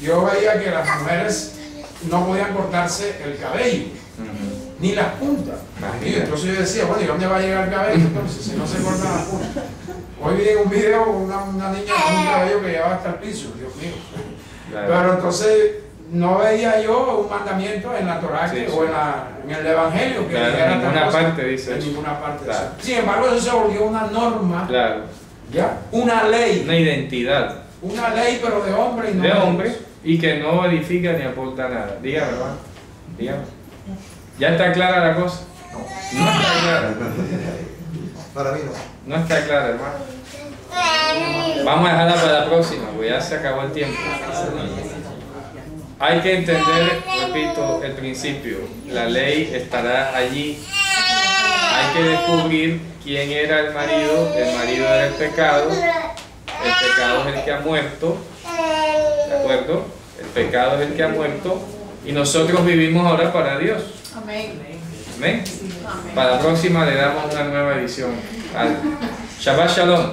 yo veía que las mujeres no podían cortarse el cabello, ni las puntas. Y entonces yo decía, bueno, ¿y dónde va a llegar el cabello entonces si no se cortan las puntas? Hoy vi en un video una niña con un cabello que llevaba hasta el piso, Dios mío. Claro. Pero entonces no veía yo un mandamiento en la Torá Sí, sí. o en el Evangelio que Claro, dijera en tal ninguna cosa. parte dice En eso. ninguna parte. Claro. Eso. Sin embargo, eso se volvió una norma, Claro. ¿ya? Una ley. Una identidad Una ley, pero de hombre y no de Dios. hombre y que no edifica ni aporta nada. Dígame, hermano. Dígame. ¿Ya está clara la cosa? No está clara. Para mí no. No está clara, hermano. Vamos a dejarla para la próxima, porque ya se acabó el tiempo. Hay que entender, repito, el principio. La ley estará allí. Hay que descubrir quién era el marido. El marido era el pecado. El pecado es el que ha muerto. ¿De acuerdo? El pecado es el que ha muerto. Y nosotros vivimos ahora para Dios. Amén. Amén. Para la próxima le damos una nueva edición. Shabbat Shalom.